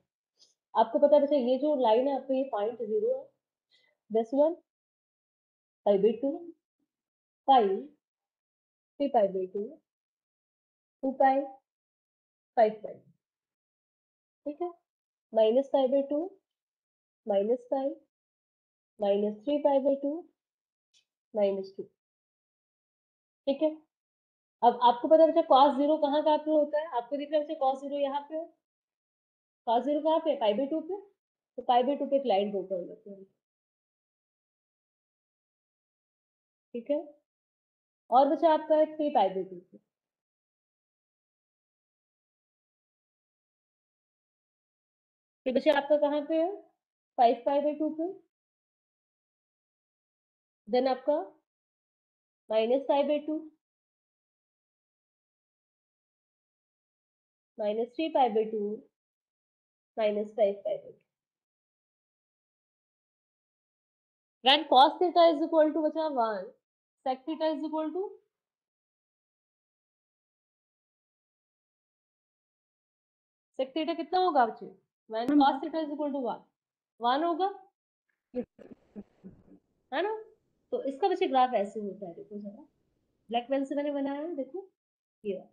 आपको पता है बच्चा ये जो लाइन है आपको ये पॉइंट 0 है, this one pi by 2 pi 3 pi by 2 2 pi 5 पाई, ठीक है, minus pi by 2 minus pi minus 3 pi by 2 minus 2, ठीक है। अब आपको पता है बच्चा cos 0 कहाँ कहाँ पे होता है, आपको दिख रहा है बच्चा cos 0 यहाँ पे है, cos 0 कहाँ पे है, पाई बाई 2 पे, तो पाई बाई 2 पे एक लाइन ड्रॉ कर लेते हैं, ठीक है। और बच्चा आपका है 3 पाई बाई 2 पे, फिर बच्चा आपका कहाँ पे है 5 पाई बाई 2 पे, देन आपका minus pi by 2 minus 3 pi by 2 minus 5 pi by 2। When cos theta is equal to बचा 1, sec theta is equal to sec theta कितना होगा बच्चे, when cos theta is equal to 1 होगा, है ना। तो इसका बच्चे ग्राफ ऐसे होता है, देखो जरा ब्लैक पेन से मैंने बनाया है, देखो ये रहा।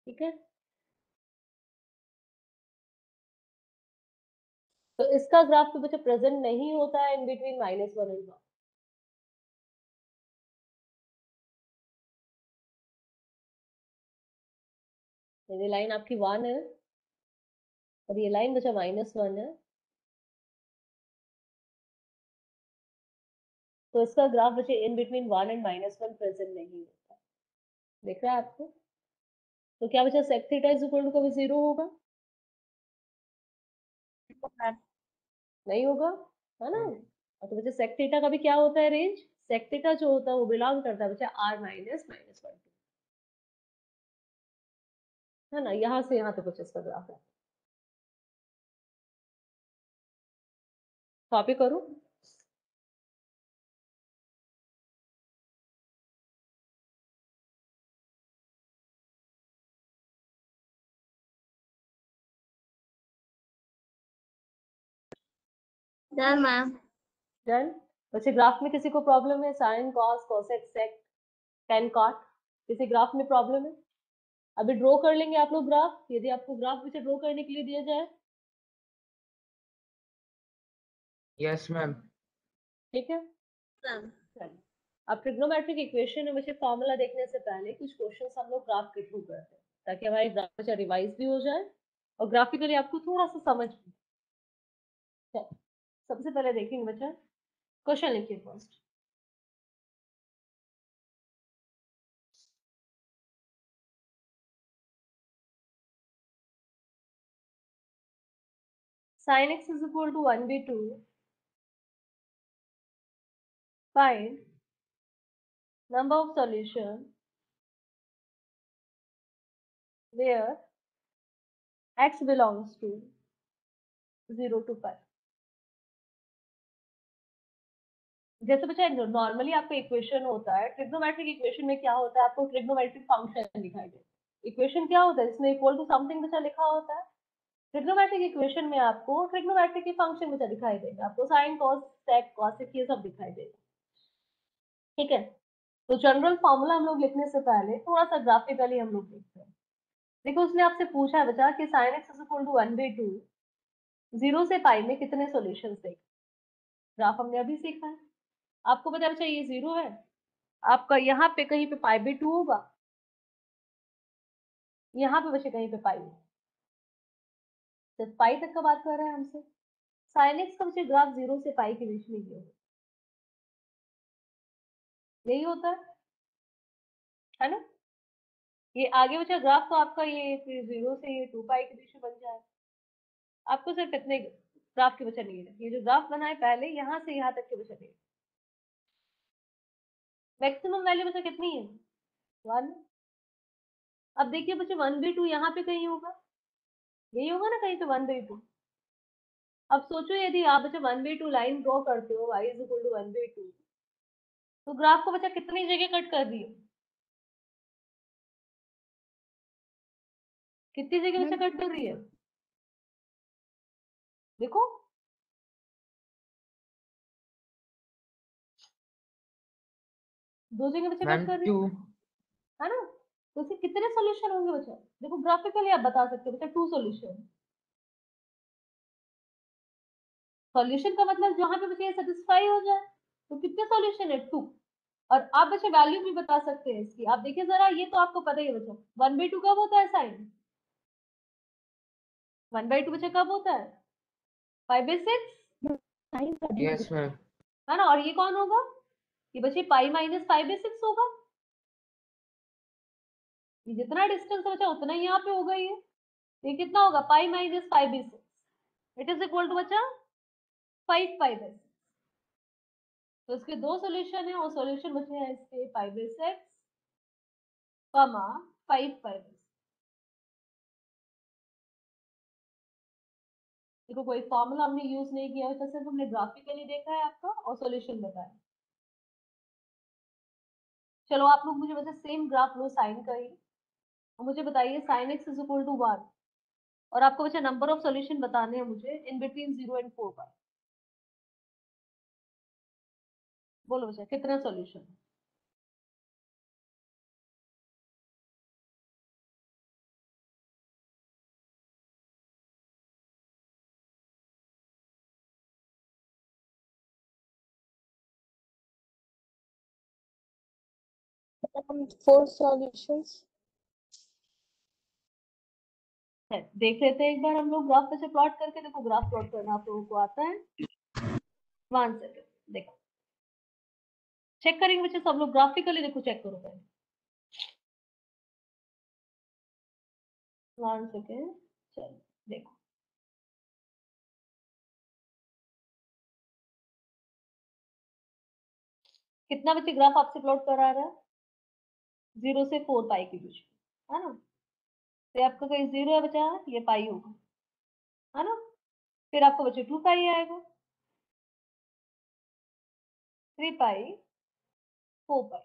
ठीक है, तो इसका ग्राफ तो बच्चे प्रेजेंट नहीं होता है इन बिटवीन -1 एंड 1। ये लाइन आपकी 1 है और ये लाइन बचा -1 है, तो इसका ग्राफ बचे इन बिटवीन 1 एंड -1 प्रेजेंट नहीं होता, दिख रहा है आपको। तो क्या बचा sec theta is equal to कभी 0 होगा, नहीं होगा, है ना। और तो बच्चा sec थीटा का भी क्या होता है रेंज, sec थीटा जो होता है वो बिलोंग करता है बच्चा r माइनस -1, है ना, यहाँ से यहाँ तक कुछ इसका ग्राफ है। कॉपी करूं, Done, ma'am. डन। बच्चे ग्राफ में किसी को प्रॉब्लम है, sine cos cosec sec tan cot, किसी ग्राफ में प्रॉब्लम है, अभी ड्रॉ कर लेंगे आप लोग ग्राफ, यदि आपको ग्राफ बच्चे ड्रॉ करने के लिए दिया जाए, Yes, ma'am. ठीक है। Ma'am. चलिए, अब ट्रिग्नोमेट्रिक इक्वेशन में बच्चे फॉर्मूला देखने से पहले कुछ क्वेश्चंस हम लोग ग्राफ के थ्रू करते हैं, ताकि हमारे ग्राफ बच्चा रिवाइज भी हो जाए और ग्राफिकली आपको थोड़ा सा समझ भी। सबसे पहले देखेंगे बच्चा, क्वेश्चन लिखिए first. Sin x is equal to 1/2. Find number of solution where x belongs to 0 to pi। जैसे बच्चा नॉर्मली आपका इक्वेशन होता है, ट्रिग्नोमेट्रिक इक्वेशन में क्या होता है, आपको ट्रिग्नोमेट्रिक फंक्शन दिखाई दे, इक्वेशन क्या होता है इसमें इक्वल टू समथिंग बच्चा लिखा होता है, ट्रिग्नोमेट्रिक इक्वेशन में आपको ट्रिग्नोमेट्रिक की फंक्शन बच्चा दिखाई देगा, आपको साइन कॉस सेक कॉसेक ये सब दिखाई देगा, ठीक है। तो जनरल फॉर्मूला हम लोग लिखने से पहले थोड़ा सा ग्राफिकली हम लोग देखते हैं। देखो उसने आपसे पूछा है बच्चा कि sin x is equal to 1/2, 0 से पाई में कितने सॉल्यूशंस देख, ग्राफ हमने अभी सीखा है, आपको पता है बच्चा ये 0 है, आपका यहाँ पे कहीं पे पाई बाई 2 होगा, यहाँ पे बच्चे कहीं पे पाई है, सिर्फ पाई तक का बात कर रहे हैं हमसे, साइन एक्स का बच्चे ग्राफ 0 से पाई के बीच में ये होगा, यही होता है ना? ये आगे बचा ग्राफ तो आपका ये फिर 0 से ये 2 पाई के बीच में बन जाए। आपको सिर्फ इतने ग्राफ के बचा नहीं है, ये जो ग्राफ बना है पहले यहाँ से यहाँ तक के बचा नहीं है। मैक्सिमम वैल्यू बचा कितनी है? 1। अब देखिए बच्चे 1/2 यहाँ पे कहीं होगा, यही होगा ना कहीं पे 1/2। अब सोचो यदि आप बच्चे 1/2 लाइन ड्रॉ करते हो y = 1/2, तो ग्राफ को बच्चा कितनी जगह कट कर दिए? कितनी जगह बच्चा कट कर रही है? देखो दो जगह बच्चा मैम कट कर रही 2 है ना? तो इसके कितने सॉल्यूशन होंगे बच्चा? देखो ग्राफिकली आप बता सकते हो बच्चा 2 सॉल्यूशन। सॉल्यूशन का मतलब जहां पे बच्चे सेटिस्फाई हो जाए, तो कितने सॉल्यूशन है? 2। और आप बच्चे वैल्यू भी बता सकते हैं इसकी। आप देखिए जरा, ये तो आपको पता ही है बच्चा 1/2 कब होता है साइन? 1/2 बच्चा कब होता है? 5/6 यस मैम है ना? और ये कौन होगा? ये बच्चे पाई माइनस 5/6 होगा। ये जितना डिस्टेंस बचा उतना ही यहाँ पे होगा। ये कितना होगा? Pi minus 5/6। It is equal to बच्चा 5 5/6। तो इसके दो सॉल्यूशन है, और सॉल्यूशन बचे हैं इसके 5/6 कमा 5 5/6। देखो कोई फॉर्मूला हमने यूज नहीं किया है, तो सिर्फ हमने ग्राफिकली देखा है आपका और सॉल्यूशन बताया। चलो आप लोग मुझे बच्चा सेम ग्राफ लो साइन का ही, और मुझे बताइए sine x is equal to 1, और आपको बच्चा नंबर ऑफ सॉल्यूशन बताने हैं मुझे इन बिटवीन 0 एंड 4 पाई। बोलो बच्चा कितना सॉल्यूशन? Four solutions. देख लेते हैं एक बार हम लोग ग्राफ पे से प्लॉट करके। देखो ग्राफ प्लॉट करना आप लोगों को आता है? 1 सेकंड देखो चेक करेंगे बच्चे सब लोग ग्राफिकली। देखो चेक करो पहले 1 सेकंड। चलो देखो कितना बच्चे ग्राफ आपसे प्लॉट करा रहा है? 0 से 4 पाई के बीच में, है ना? तो आपका कहीं 0 है बचा, ये पाई होगा, है ना? फिर आपको बच्चे 2 पाई आएगा, 3 पाई, 4 पाई।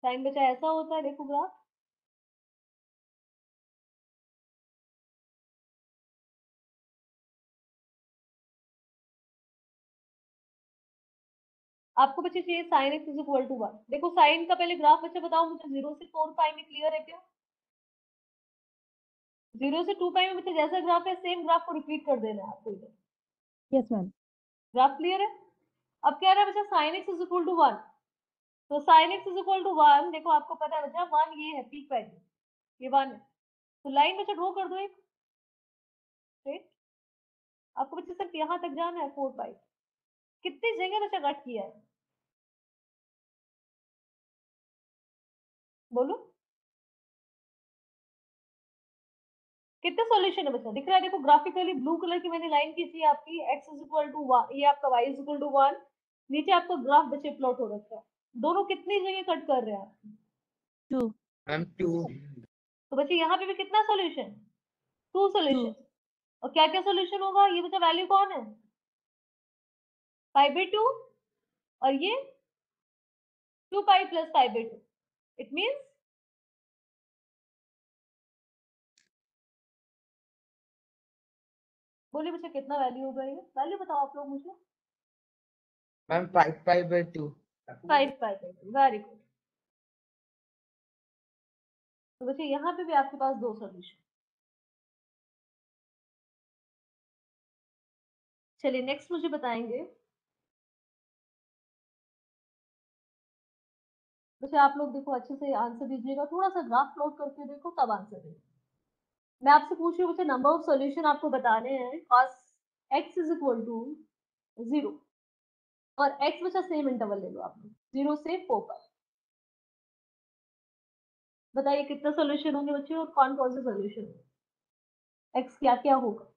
साइन बचा ऐसा होता है। देखो ग्राफ आपको बच्चे चाहिए sine x is equal to 1। देखो साइन का पहले ग्राफ बच्चे बताओ मुझे 0 से 4 पाई में क्लियर है क्या? 0 से 2 पाई में बच्चे जैसा ग्राफ है सेम ग्राफ को रिपीट कर देना है आपको इधर। Yes ma'am. ग्राफ क्लियर है? अब कह रहा है बच्चा sine x is equal to 1, तो sine x is equal to 1। देखो आपको पता है बच्चा 1 ये है पीक वैल्यू, ये 1 है। तो लाइन बच्चा ड्रॉ कर दो एक स्ट्रेट। आपको बच्चे सिर्फ यहाँ तक जाना है 4 पाई। कितनी जगह बच्चा कट किया है? बोलो कितने सॉल्यूशन है बच्चा? दिख रहा है? देखो ग्राफिकली ब्लू कलर की मैंने लाइन खींची है आपकी, x इज इक्वल टू 1, ये आपका y इज इक्वल टू 1। नीचे आपको ग्राफ बच्चे प्लॉट हो रखा है। दोनों कितनी जगह कट कर रहे हैं आप? 2 मैम 2 तो बच्चे यहाँ पे भी कितना सॉल्यूशन? 2 2 सॉल्यूशन। और क्या क्या सॉल्यूशन होगा? ये बच्चा वैल्यू कौन है? 5/2, और ये 2 पाई प्लस 5/2। इट मीन्स बोलिए बच्चा कितना वैल्यू होगा? ये वैल्यू बताओ आप लोग मुझे। मैम 5/2 5 5/2। Very good. तो बच्चे यहाँ पे भी आपके पास दो सॉल्यूशन। चलिए नेक्स्ट मुझे बताएंगे बच्चे। आप लोग देखो अच्छे से आंसर दीजिएगा, थोड़ा सा ग्राफ प्लॉट करके देखो तब आंसर देंगे। मैं आपसे पूछ रही हूँ बच्चा नंबर ऑफ सॉल्यूशन आपको बताने हैं cos x is equal to 0 और x बच्चा सेम इंटरवल ले लो आप 0 से 4 पर। बताइए कितने सॉल्यूशन होंगे बच्चे और कौन कौन से सॉल्यूशन होंगे, x क्या क्या होगा।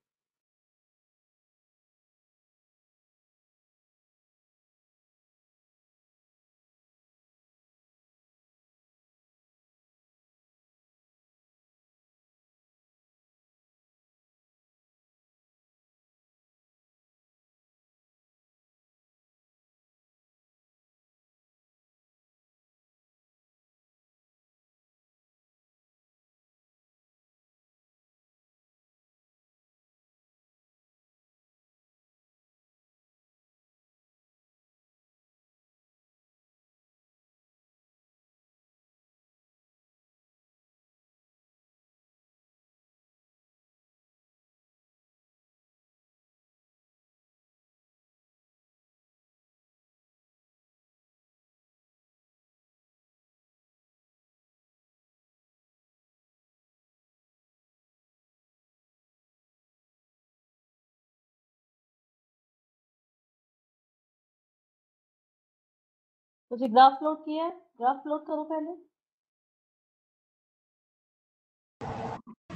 मुझे ग्राफ प्लॉट किया है, ग्राफ प्लॉट करो पहले।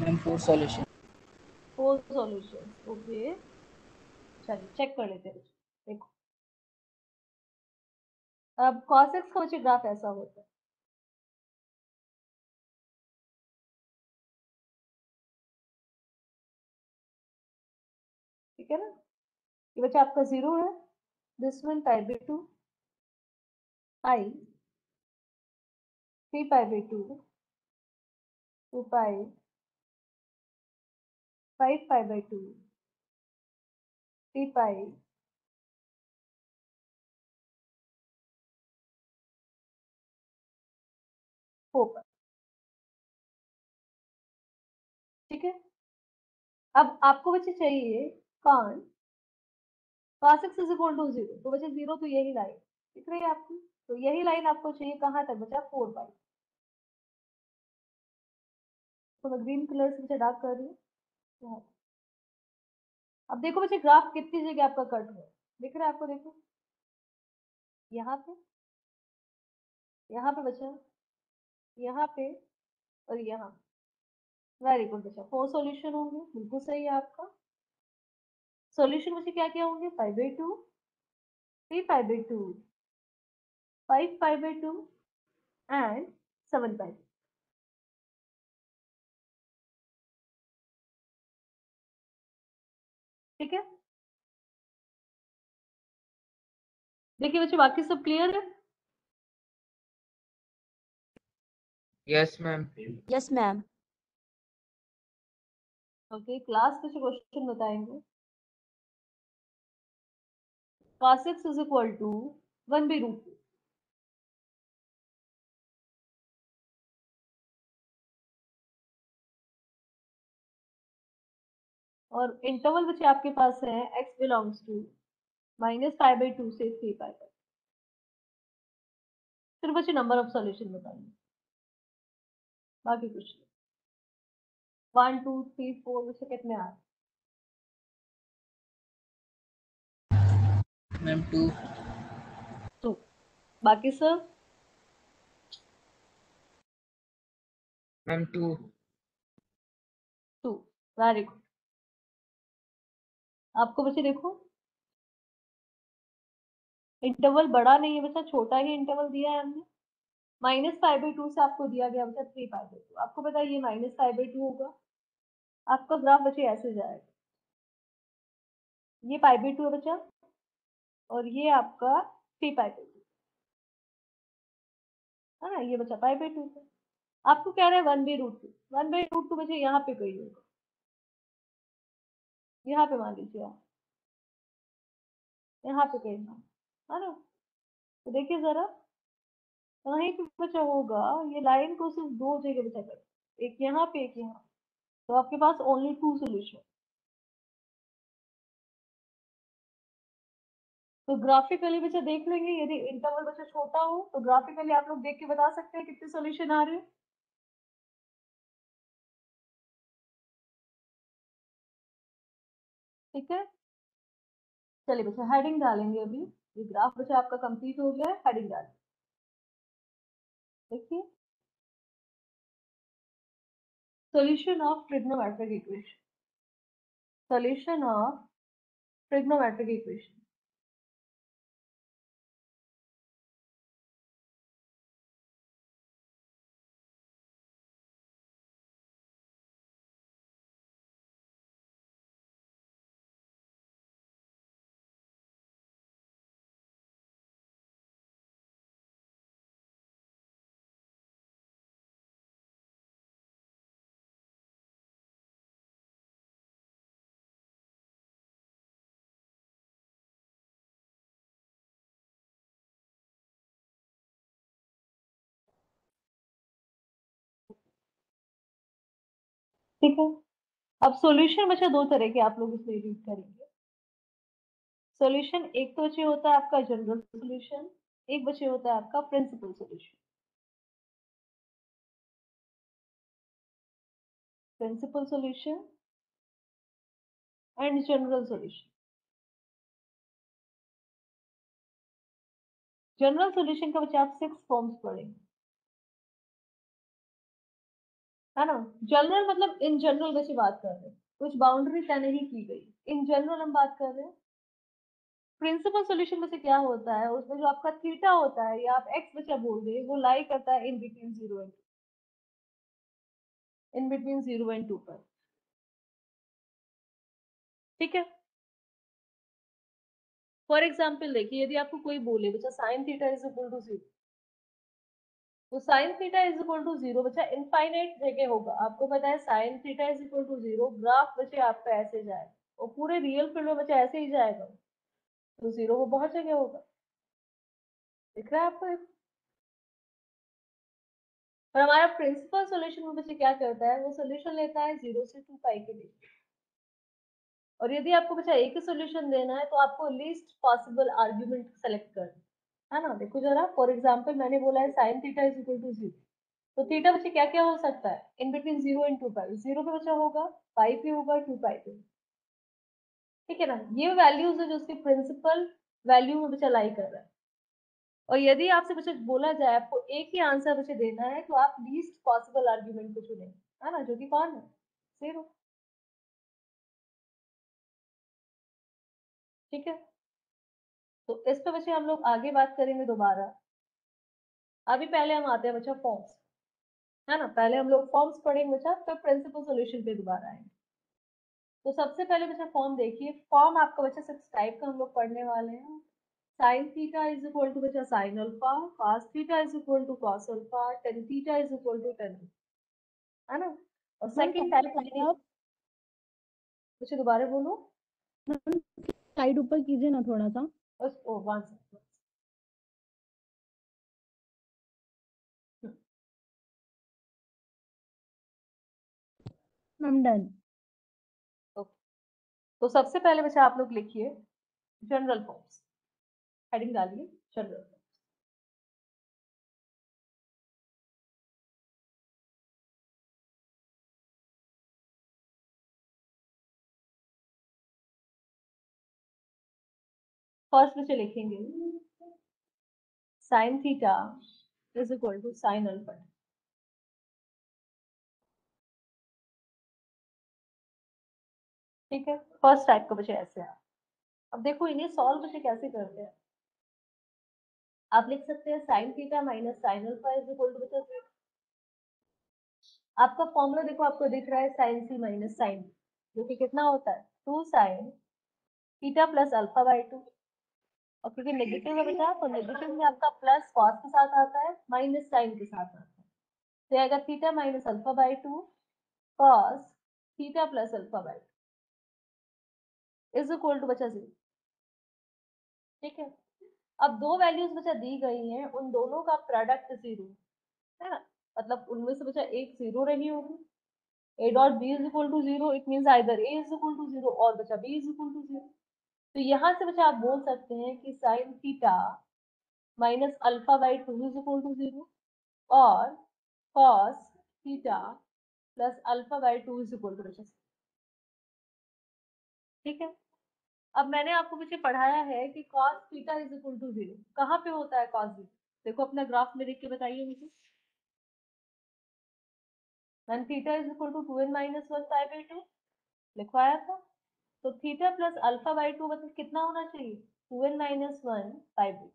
Ma'am 4 solution. 4 सॉल्यूशंस, ओके चलिए चेक कर लेते हैं। देखो अब cos x का बच्चे ग्राफ ऐसा होता है, ठीक है ना। ये बच्चा आपका 0 है, this one pi by 2 pi 3 pi by 2 2 pi 5 pi by 2 3 pi 4 pi, ठीक है। अब आपको बच्चे चाहिए कौन cos x is equal to 0, तो बच्चे 0 तो यही लाइन दिख रही है आपको, तो यही लाइन आपको चाहिए कहाँ तक बचा 4 पाई। तो मैं ग्रीन कलर से बच्चे डार्क कर रही हूँ यहाँ पे। अब देखो बच्चे ग्राफ कितनी जगह आपका कट हुआ दिख रहा है आपको, देखो यहाँ पे बचा, यहाँ पे और यहाँ। वेरी गुड बच्चा, 4 सॉल्यूशन होंगे, बिल्कुल सही है आपका। सॉल्यूशन बच्चे क्या क्या होंगे, 5 by 2 3 pi by 2 5 pi by 2 and 7 पाई। ठीक है, देखिए बच्चे बाकी सब क्लियर है। Yes, ma'am. Yes, ma'am. Okay class कुछ क्वेश्चन बताएंगे। cos x is equal to 1 by root 2, और इंटरवल बच्चे आपके पास है x बिलोंग्स टू -π/2 से 3π। फिर बच्चे नंबर ऑफ सॉल्यूशन बताइए, बाकी कुछ नहीं। 1 2 3 4 बच्चे कितने आ रहे मैम 2। 2, बाकी सब Ma'am, 2. 2। Very good. आपको बच्चे देखो इंटरवल बड़ा नहीं है बच्चा, छोटा ही इंटरवल दिया है हमने। -π/2 से आपको दिया गया बच्चा 3π/2, आपको पता है ये -π/2 होगा, आपका ग्राफ बच्चे ऐसे जाएगा, ये π/2 है बच्चा और ये आपका 3π/2 है ना, ये बच्चा π/2 है। आपको कह रहे हैं 1/√2, 1/√2 बच्चे यहाँ पे कहीं होगा, यहाँ पे मान लीजिए आप, यहाँ पे कहीं मान, है ना। तो देखिए जरा कहीं पे बचा होगा, ये लाइन को सिर्फ 2 जगह बचा कर, एक यहाँ पे एक यहाँ, तो आपके पास ओनली 2 सोल्यूशन। तो ग्राफिकली बच्चा देख लेंगे, यदि इंटरवल बच्चा छोटा हो तो ग्राफिकली आप लोग देख के बता सकते हैं कितने सोल्यूशन आ रहे हैं। ठीक है, चलिए बच्चा हेडिंग डालेंगे अभी। ये ग्राफ बच्चा आपका कंप्लीट हो गया है, हेडिंग डालेंगे। देखिए, solution of trigonometric equation, solution of trigonometric equation. ठीक है, अब सॉल्यूशन बच्चा दो तरह के आप लोग इसमें यूज करेंगे। सॉल्यूशन एक तो बच्चे होता है आपका जनरल सॉल्यूशन, एक बच्चे होता है आपका principal solution. Principal solution and general solution. General solution का बच्चे आप 6 फॉर्म्स पढ़ेंगे, है ना। जनरल मतलब इन जनरल बच्चे बात कर रहे हैं, कुछ बाउंड्री तय नहीं की गई, इन जनरल हम बात कर रहे हैं। प्रिंसिपल सॉल्यूशन में से क्या होता है, उसमें जो आपका थीटा होता है या आप एक्स बचा बोल रहे, वो लाई करता है इन बिटवीन 0 एंड 2 पर। ठीक है, फॉर एग्जाम्पल देखिए, यदि आपको कोई बोले बच्चा sine theta is equal to 0, तो sine theta is equal to 0 बच्चा इनफाइनाइट जगह होगा। आपको पता है sine theta is equal to 0, graph बच्चे आपका ऐसे जाएगा और पूरे रियल फील्ड में बच्चा ऐसे ही जाएगा, तो 0 वो बहुत जगह होगा। दिख रहा है आपको? और हमारा प्रिंसिपल सॉल्यूशन में बच्चे क्या करता है, वो सॉल्यूशन लेता है 0 से 2 पाई के बीच। और यदि आपको बच्चा एक ही सॉल्यूशन देना है, तो आपको लीस्ट पॉसिबल आर्ग्यूमेंट सेलेक्ट करना है ना। देखो जरा, फॉर एग्जांपल मैंने बोला है sine theta is equal to 0, तो थीटा बच्चे क्या क्या हो सकता है इन बिटवीन 0 एंड 2 पाई। 0 पे बच्चा होगा, पाई पे होगा, 2 पाई पे। ठीक है ना, ये वैल्यूज है जो उसकी प्रिंसिपल वैल्यू में बच्चा लाई कर रहा है। और यदि आपसे बच्चा बोला जाए आपको एक ही आंसर बच्चे देना है, तो आप लीस्ट पॉसिबल आर्ग्यूमेंट को चुनेंगे, है ना, जो कि कौन है, 0। ठीक है, तो इस पे बच्चे हम लोग आगे बात करेंगे दोबारा। अभी पहले हम आते हैं बच्चा फॉर्म्स, है ना। पहले हम लोग फॉर्म्स पढ़ेंगे बच्चा, फिर प्रिंसिपल सॉल्यूशन पे दोबारा आएंगे। तो सबसे पहले बच्चा फॉर्म देखिए, फॉर्म आपका बच्चा 6 टाइप का हम लोग पढ़ने वाले हैं। Sine theta is equal to बच्चा sine alpha, cos theta is equal to cos alpha, tan theta is equal to tan, है ना। और मैम सेकंड टाइप साइड आप बच्चे दोबारा बोलो। मैम साइड ऊपर कीजिए ना थोड़ा सा। बस oh one second. Ma'am done. तो सबसे पहले बच्चा आप लोग लिखिए जनरल फॉर्म्स, हेडिंग डालिए जनरल। फर्स्ट बच्चे लिखेंगे sine theta is equal to sine alpha. ठीक है, फर्स्ट टाइप का बच्चे ऐसे है। अब देखो इन्हें सॉल्व बच्चे कैसे करते हैं। आप लिख सकते हैं sine theta minus sine alpha is equal to बच्चा 0। आपका फॉर्मूला देखो आपको दिख रहा है साइन सी माइनस साइन, जो कि कितना होता है 2 sine theta plus alpha by 2। और क्योंकि नेगेटिव है बेटा, तो नेगेटिव में आपका प्लस कॉस के साथ आता है, माइनस साइन के साथ आता है, तो आएगा theta minus alpha by 2 cos theta plus alpha by 2 is equal to बचा 0। ठीक है, अब दो वैल्यूज बचा दी गई हैं, उन दोनों का प्रोडक्ट 0 है ना, मतलब उनमें से बचा एक 0 रही होगी। a dot b is equal to 0, it means either a is equal to 0 और बचा b इज इक्वल टू 0। तो यहाँ से बचा आप बोल सकते हैं कि sine theta minus alpha by 2 is equal to 0 और cos theta plus alpha by 2 is equal to 0। ठीक है। अब मैंने आपको पीछे पढ़ाया है कि cos theta is equal to 0 कहाँ पे होता है cos 0? देखो अपना ग्राफ में देख के बताइए मुझे। When theta is equal to 2n minus 1 pi by 2 लिखवाया था। तो थीटा प्लस अल्फा बाई 2 मतलब कितना होना चाहिए? 2n minus 1 pi by 2।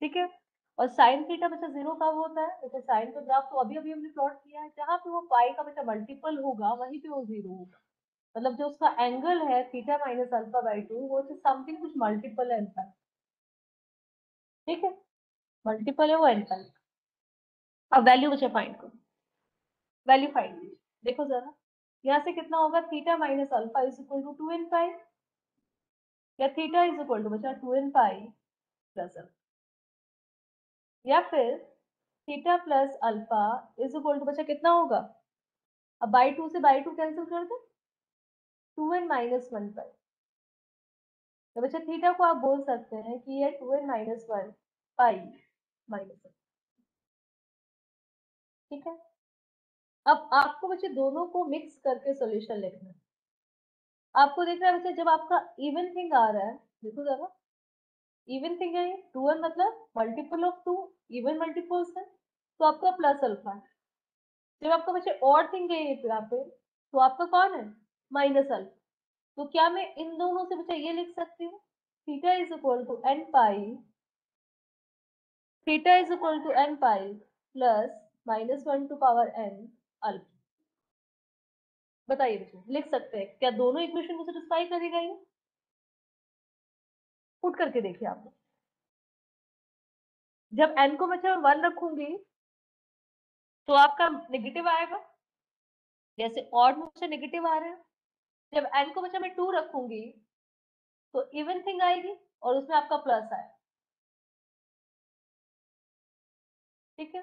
ठीक है। और साइन थीटा बच्चा 0 कब होता है? देखो साइन का ग्राफ तो अभी अभी हमने प्लॉट किया है, जहां पे वो पाई का बच्चा मल्टीपल होगा वहीं पे वो 0 होगा। मतलब जो उसका एंगल है थीटा माइनस अल्फा बाई 2 वो समथिंग कुछ मल्टीपल है इनका। ठीक है, मल्टीपल है वो एन पाई। अब वैल्यू बच्चा फाइंड करो, वैल्यू फाइंड कीजिए। देखो जरा यहाँ से कितना होगा? Theta minus alpha is equal to 2n pi, या थीटा इज इक्वल टू बच्चा 2n पाई प्लस अल्फा, या फिर theta plus alpha is equal to बच्चा कितना होगा? अब बाई 2 से बाई 2 कैंसिल कर दो, 2n माइनस 1 पाई। तो बच्चा थीटा को आप बोल सकते हैं कि ये 2n माइनस 1 पाई माइनस। ठीक है। अब आपको बच्चे दोनों को मिक्स करके सॉल्यूशन लिखना है। आपको देखना है बच्चे जब आपका इवन थिंग आ रहा है, देखो जरा इवन थिंग है, 2n मतलब मल्टीपल ऑफ 2, इवन मल्टीपल्स है, तो आपका प्लस अल्फा है। जब आपका बच्चे ऑड थिंग है यहाँ पे, तो आपका कौन है? Minus alpha. तो क्या मैं इन दोनों से बच्चा ये लिख सकती हूँ? Theta is equal to n pi, theta is equal to n pi plus minus 1 to power n alpha. बताइए बच्चे लिख सकते हैं क्या? दोनों इक्वेशन को सेटिस्फाई करेगा ये? पुट करके देखिए आप। जब n को बच्चा 1 रखूंगी तो आपका नेगेटिव आएगा, जैसे ऑड में से नेगेटिव आ रहा है। जब n को बच्चा मैं 2 रखूंगी तो इवन थिंग आएगी और उसमें आपका प्लस आएगा। ठीक है।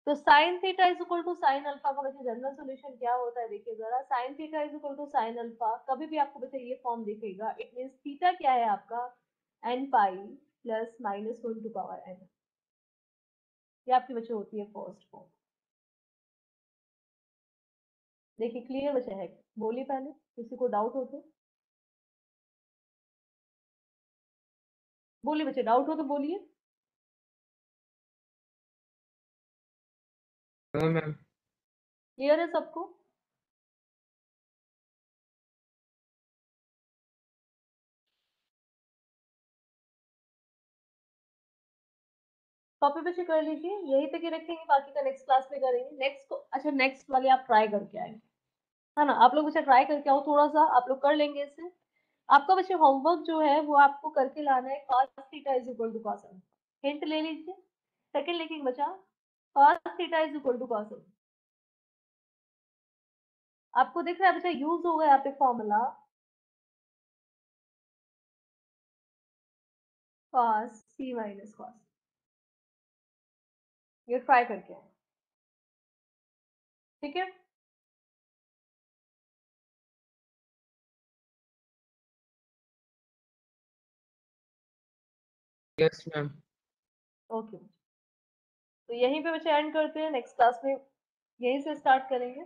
तो sine theta is equal to sine alpha का बच्चे जनरल सॉल्यूशन क्या होता है? देखिए जरा, sine theta is equal to sine alpha कभी भी आपको बच्चे ये फॉर्म दिखेगा, इट मींस थीटा क्या है आपका? n pi plus minus 1 to power n। ये आपकी बच्चे होती है फर्स्ट फॉर्म। देखिए क्लियर बच्चे है? बोलिए पहले, किसी को डाउट हो तो बोलिए, बच्चे डाउट हो तो बोलिए। No ma'am. क्लियर है सबको? कॉपी पे कर लीजिए, यही तक ही रखेंगे, बाकी का नेक्स्ट क्लास में करेंगे। नेक्स्ट को अच्छा नेक्स्ट वाले आप ट्राई करके आएंगे, है ना? आप लोग बच्चे ट्राई करके आओ, थोड़ा सा आप लोग कर लेंगे इसे। आपका बच्चे होमवर्क जो है वो आपको करके लाना है cos theta is equal to cos alpha. Hint ले लीजिए, सेकंड लिखेंगे बच्चा cos theta is equal to cos alpha. आपको दिख रहा है बच्चा यूज होगा यहाँ पे formula cos c minus cos। ये ट्राई करके आए, ठीक है? Yes ma'am. ओके, तो यहीं पे बच्चे एंड करते हैं, नेक्स्ट क्लास में यहीं से स्टार्ट करेंगे।